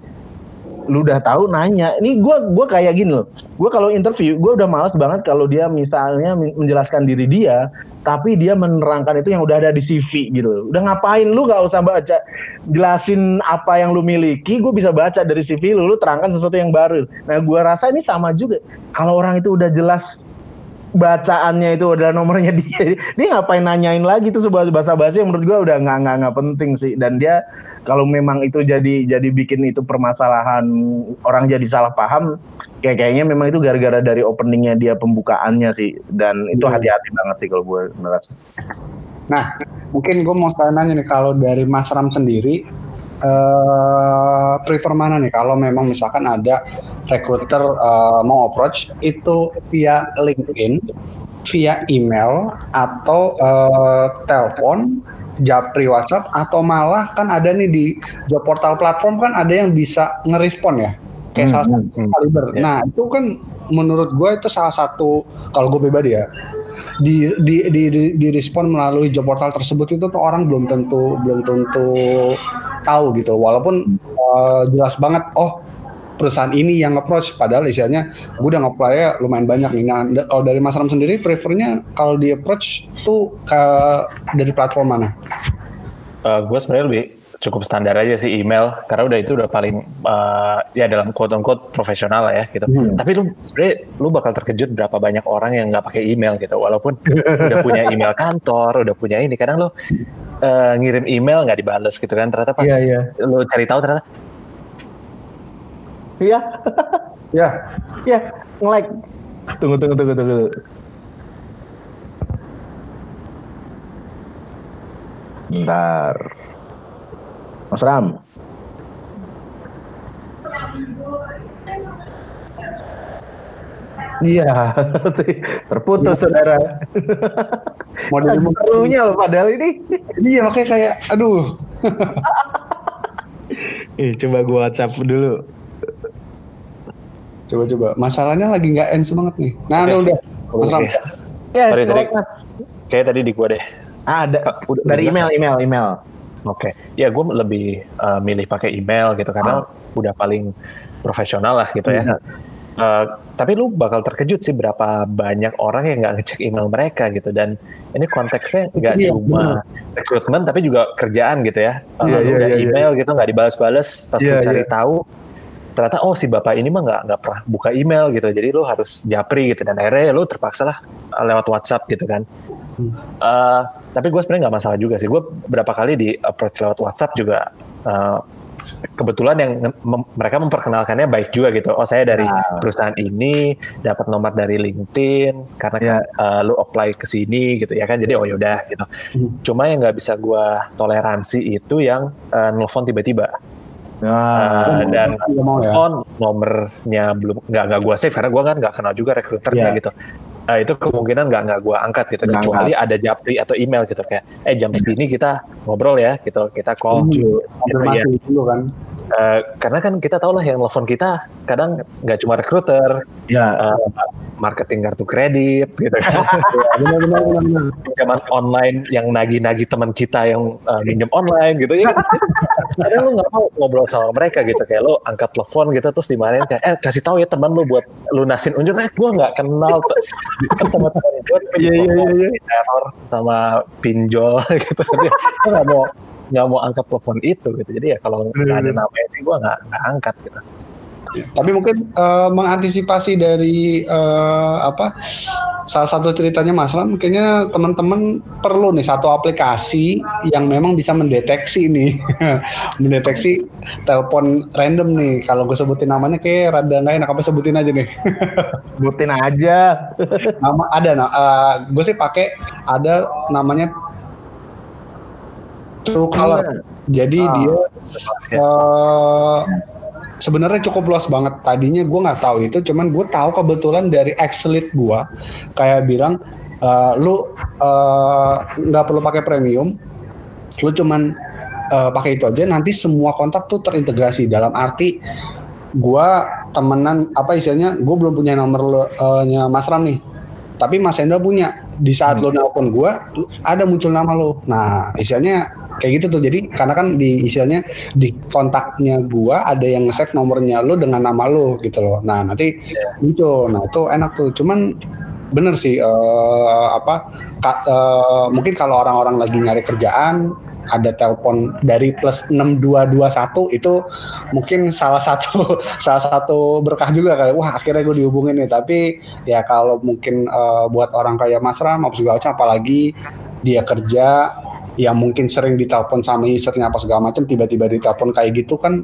S1: lu udah tahu nanya. Ini gue kayak gini loh, gue kalau interview gue udah malas banget kalau dia misalnya menjelaskan diri dia tapi dia menerangkan itu yang udah ada di CV gitu. Udah ngapain lu, gak usah baca jelasin apa yang lu miliki, gue bisa baca dari CV lu terangkan sesuatu yang baru. Nah gue rasa ini sama juga, kalau orang itu udah jelas bacaannya itu adalah nomornya dia ngapain nanyain lagi, itu sebuah basa-basi yang menurut gue udah nggak penting sih. Dan dia kalau memang itu jadi bikin itu permasalahan, orang jadi salah paham, kayaknya memang itu gara-gara dari openingnya dia, pembukaannya sih. Dan itu hati-hati banget sih kalau gue merasa.
S2: Nah mungkin gue mau nanya nih, kalau dari Mas Ram sendiri prefer mana nih kalau memang misalkan ada recruiter mau approach itu via LinkedIn, via email, atau telepon, japri WhatsApp, atau malah kan ada nih di job portal platform kan ada yang bisa ngerespon ya, kayak salah satu kaliber. Nah itu kan menurut gue itu salah satu, kalau gue pribadi ya, di respon melalui job portal tersebut itu tuh orang belum tentu tahu gitu, walaupun jelas banget perusahaan ini yang nge-approach, padahal isinya gue udah nge-apply ya lumayan banyak nih. Nah kalau dari Mas Ram sendiri prefernya kalau di approach tuh dari platform mana?
S3: Gue sebenarnya lebih cukup standar aja sih email, karena udah paling ya dalam quote-unquote profesional lah ya gitu. Tapi lu bakal terkejut berapa banyak orang yang nggak pakai email gitu, walaupun udah punya email kantor, udah punya ini. Kadang lu ngirim email nggak dibales gitu kan, ternyata pas lu cari tahu ternyata
S1: nge-like. Tunggu. Bentar. Mas Ram. Iya, terputus saudara. Model serunya loh padahal ini.
S2: Iya makanya kayak aduh.
S1: Coba gua WhatsApp dulu.
S2: Coba. Masalahnya lagi nggak end banget nih. Nah, udah. Mas Ram.
S3: Kayak tadi di gua deh.
S1: Ada dari email.
S3: Oke. Ya gue lebih milih pakai email gitu karena udah paling profesional lah gitu ya. Tapi lu bakal terkejut sih berapa banyak orang yang nggak ngecek email mereka gitu, dan ini konteksnya nggak cuma rekrutmen tapi juga kerjaan gitu ya. Lu udah email gitu nggak dibalas-balas, pas lu cari tahu ternyata si bapak ini mah nggak pernah buka email gitu, jadi lu harus japri gitu, dan akhirnya lu terpaksa lah lewat WhatsApp gitu kan. Tapi gue sebenarnya nggak masalah juga sih, gue berapa kali di approach lewat WhatsApp juga kebetulan yang mereka memperkenalkannya baik juga gitu. Oh, saya dari perusahaan ini dapat nomor dari LinkedIn karena lu apply ke sini gitu ya kan. Jadi oh yaudah gitu. Cuma yang nggak bisa gue toleransi itu yang nelfon tiba-tiba. Dan telepon nomornya belum nggak gue save karena gue kan nggak kenal juga rekruternya gitu. Itu kemungkinan nggak gue angkat gitu, kecuali ada japri atau email gitu kayak jam segini kita ngobrol ya gitu, kita call gitu ya. Karena kan kita tahu lah yang telepon kita kadang nggak cuma rekruter, marketing kartu kredit gitu kan. Benar. Pinjaman online yang nagih-nagih teman kita yang minjem online gitu ya. Kadang lu nggak mau ngobrol sama mereka gitu, kayak lu angkat telepon gitu terus dimarahin kayak kasih tahu ya teman lu buat lunasin unjuk, gue nggak kenal kan sama teman gue teror sama pinjol gitu. Dia nggak mau angkat telepon itu gitu. Jadi ya kalau nggak ada namanya sih gue nggak angkat gitu.
S2: Tapi mungkin mengantisipasi dari salah satu ceritanya Mas Ram, kayaknya teman-teman perlu nih satu aplikasi yang memang bisa mendeteksi nih, mendeteksi telepon random nih. Kalau gue sebutin namanya kayak rada nggak enak, apa sebutin aja nih?
S1: Sebutin aja.
S2: Nama ada, gue sih pakai ada namanya Truecaller. Jadi dia sebenarnya cukup luas banget. Tadinya gue nggak tahu itu, cuman gue tahu kebetulan dari ex-lead gue kayak bilang lu nggak perlu pakai premium, lu cuman pakai itu aja, nanti semua kontak tuh terintegrasi. Dalam arti gue temenan istilahnya, gue belum punya nomornya Mas Ram nih, tapi Mas Hendra punya. Di saat lo nelpon gue, ada muncul nama lo. Nah, istilahnya kayak gitu tuh. Jadi karena kan istilahnya di kontaknya gue ada yang nge-save nomornya lo dengan nama lo gitu loh. Nah, nanti muncul. Nah, itu enak tuh. Cuman bener sih mungkin kalau orang-orang lagi nyari kerjaan, ada telepon dari plus 6221 itu mungkin salah satu berkah juga kali. Wah, akhirnya gue dihubungin nih. Tapi ya kalau mungkin buat orang kayak Mas Ram apa segala macam, apalagi dia kerja yang mungkin sering ditelepon sama usernya apa segala macam, tiba-tiba ditelepon kayak gitu kan,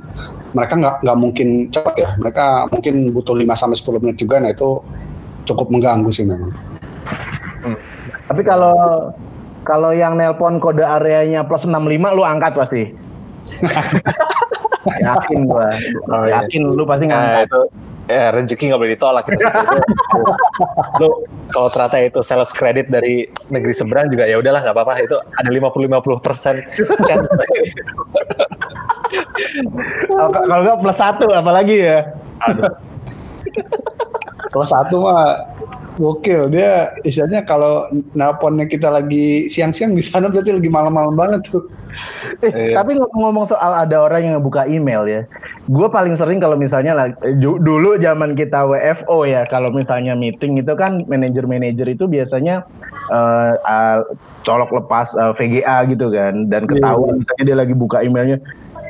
S2: mereka nggak mungkin cepat ya. Mereka mungkin butuh 5-10 menit juga. Nah, itu cukup mengganggu sih memang.
S1: Tapi kalau yang nelpon kode areanya plus 65 lu angkat pasti. Yakin gua. Yakin lu pasti ngangkat.
S3: Itu rezeki nggak boleh ditolak gitu. Lu kalau ternyata itu sales credit dari negeri seberang juga ya udahlah, nggak apa-apa, itu ada 50% chance.
S1: Kalau nggak plus 1 apalagi ya.
S2: Plus 1 mah gokil. Dia istilahnya kalau nelponnya kita lagi siang-siang, di sana berarti lagi malam-malam banget tuh.
S1: Tapi ngomong soal ada orang yang ngebuka email ya, gue paling sering kalau misalnya dulu zaman kita WFO ya, kalau misalnya meeting itu kan manajer itu biasanya colok lepas VGA gitu kan, dan ketahuan misalnya dia lagi buka emailnya,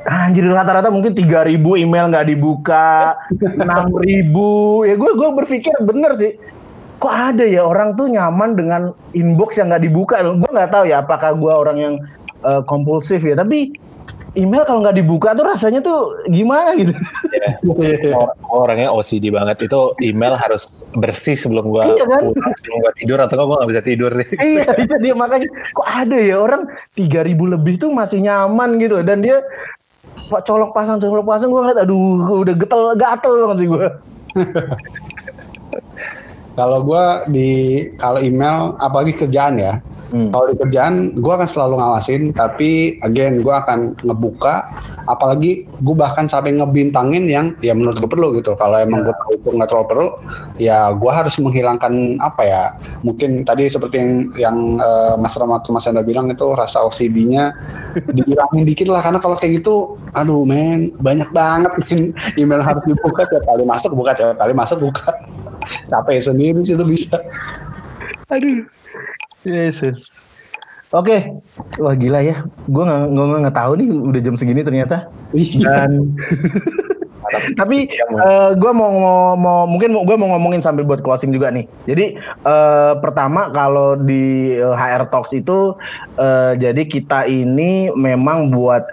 S1: anjir rata-rata mungkin 3.000 email nggak dibuka, 6.000 ya. Gue berpikir bener sih, kok ada ya orang tuh nyaman dengan inbox yang nggak dibuka. Gue nggak tahu ya apakah gue orang yang kompulsif ya, tapi email kalau nggak dibuka tuh rasanya tuh gimana gitu.
S3: Orangnya OCD banget, itu email harus bersih sebelum gue sebelum gue tidur, atau gue nggak bisa tidur sih.
S1: Iya, itu dia, makanya kok ada ya orang 3.000 lebih tuh masih nyaman gitu, dan dia colok pasang gue ngeliat, aduh udah gatel banget sih gue.
S2: Kalau gue kalau email apalagi kerjaan ya, kalau di kerjaan gue akan selalu ngawasin, tapi again gue akan ngebuka, apalagi gue bahkan sampai ngebintangin yang ya menurut gue perlu gitu. Kalau emang gue tahu itu nggak terlalu perlu, ya gue harus menghilangkan mungkin tadi seperti yang Mas Ram atau Mas Hendra bilang itu, rasa OCD-nya dihilangin dikit lah. Karena kalau kayak gitu, aduh men, banyak banget men, email harus dibuka, tiap kali masuk buka. Capek sendiri sih itu bisa.
S1: Aduh, Yesus. Oke, wah gila ya. Gue nggak tahu nih udah jam segini ternyata. Dan Tapi gue mau ngomongin sambil buat closing juga nih. Jadi pertama kalau di HR Talks itu jadi kita ini memang buat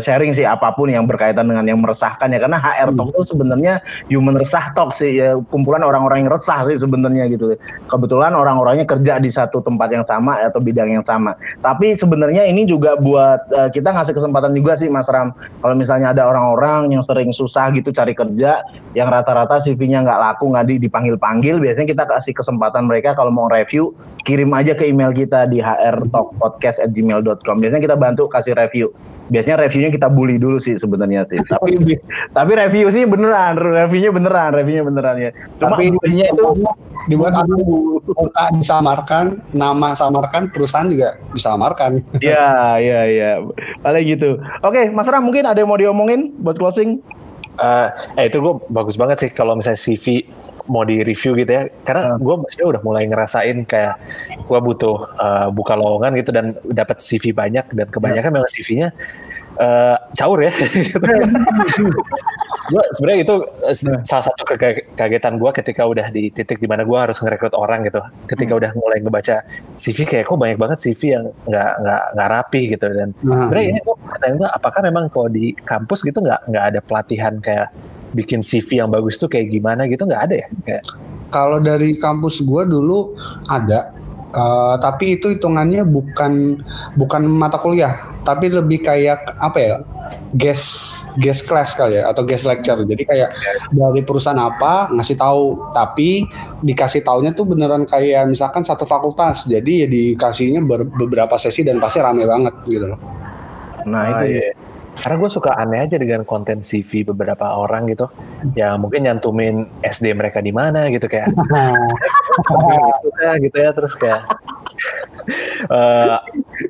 S1: sharing sih apapun yang berkaitan dengan yang meresahkan ya, karena HR Talks itu sebenarnya human resah talk sih ya, kumpulan orang-orang yang resah sih sebenarnya gitu. Kebetulan orang-orangnya kerja di satu tempat yang sama atau bidang yang sama. Tapi sebenarnya ini juga buat kita ngasih kesempatan juga sih Mas Ram. Kalau misalnya ada orang-orang yang sering susah gitu cari kerja, yang rata-rata CV-nya nggak laku, nggak dipanggil-panggil, biasanya kita kasih kesempatan mereka kalau mau review, kirim aja ke email kita di hrtalkpodcast@gmail.com. Biasanya kita bantu kasih review. Biasanya reviewnya kita bully dulu sih sebenarnya sih. Tapi review sih reviewnya beneran ya. Cuma
S2: bully-nya itu dibuat muka disamarkan, nama samarkan, perusahaan juga disamarkan.
S1: Iya. Paling gitu. Oke, Mas Ram mungkin ada yang mau diomongin buat closing?
S3: Itu gue bagus banget sih kalau misalnya CV mau di review gitu ya, karena gue maksudnya udah mulai ngerasain kayak gue butuh buka lowongan gitu dan dapat CV banyak, dan kebanyakan memang CV-nya caur ya. Gue sebenarnya itu salah satu kekagetan gue ketika udah di titik dimana gue harus ngerekrut orang gitu. Ketika udah mulai ngebaca CV, kayak kok banyak banget CV yang nggak rapi gitu. Dan sebenarnya ini pertanyaan gue, apakah memang kalau di kampus gitu nggak ada pelatihan kayak bikin CV yang bagus tuh kayak gimana gitu, nggak ada ya? Kayak...
S2: Kalau dari kampus gue dulu ada, tapi itu hitungannya bukan mata kuliah, tapi lebih kayak apa ya, guest class kali ya, atau guest lecture. Jadi kayak dari perusahaan apa ngasih tahu, tapi dikasih taunya tuh beneran kayak misalkan satu fakultas, jadi ya dikasihnya beberapa sesi dan pasti rame banget gitu loh.
S1: Nah itu ya.
S3: Karena gue suka aneh aja dengan konten CV beberapa orang gitu, yang mungkin nyantumin SD mereka di mana gitu kayak, gitu ya, terus kayak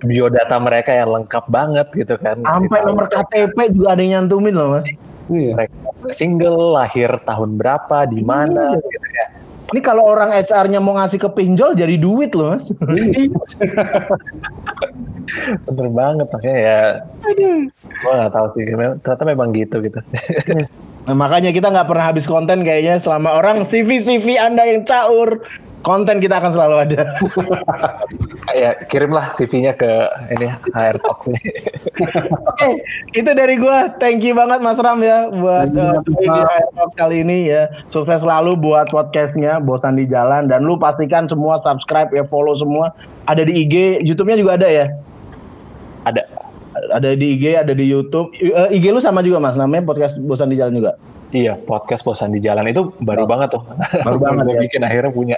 S3: biodata mereka yang lengkap banget gitu kan.
S1: Sampai nomor KTP juga ada yang nyantumin loh Mas.
S3: Mereka single, lahir tahun berapa, di mana gitu kayak.
S1: Ini kalau orang HR-nya mau ngasih ke pinjol jadi duit loh Mas.
S3: Bener banget, makanya ya gue gak tahu sih, ternyata memang gitu.
S1: Nah, makanya kita gak pernah habis konten kayaknya selama orang CV Anda yang caur, konten kita akan selalu ada.
S3: Ya kirimlah CV-nya ke ini HR Talks nih.
S1: Oke, itu dari gue. Thank you banget Mas Ram ya buat di HR Talks kali ini ya. Sukses selalu buat podcastnya Bosan di Jalan, dan lu pastikan semua subscribe ya, follow semua. Ada di IG, YouTube-nya juga ada ya? Ada di IG, ada di YouTube. IG lu sama juga Mas, namanya podcast Bosan di Jalan juga?
S3: Iya, podcast Bosan di Jalan itu baru banget tuh.
S1: Baru banget ya.
S3: Bikin akhirnya punya.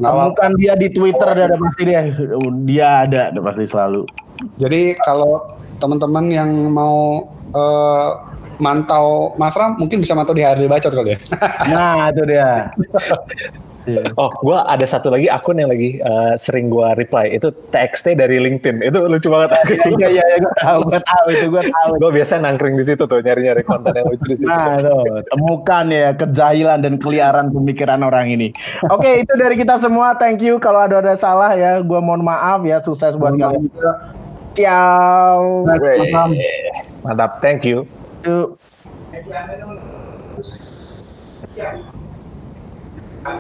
S1: Temukan dia di Twitter, ada pasti dia ada pasti selalu.
S2: Jadi kalau teman-teman yang mau mantau Mas Ram, mungkin bisa mantau di HRD Bacot kali ya.
S1: Nah itu dia.
S3: Oh, gue ada satu lagi akun yang lagi sering gue reply, itu TXT dari LinkedIn, itu lucu banget.
S1: Iya, gue tahu itu.
S3: Gue biasa nangkring di situ tuh, nyari konten yang lucu di situ.
S1: Nah, tuh, temukan ya kejahilan dan keliaran pemikiran orang ini. Oke, itu dari kita semua. Thank you. Kalau ada salah ya, gue mohon maaf ya. Sukses buat kalian. Ciao.
S3: Mantap, thank you.
S1: Yuk.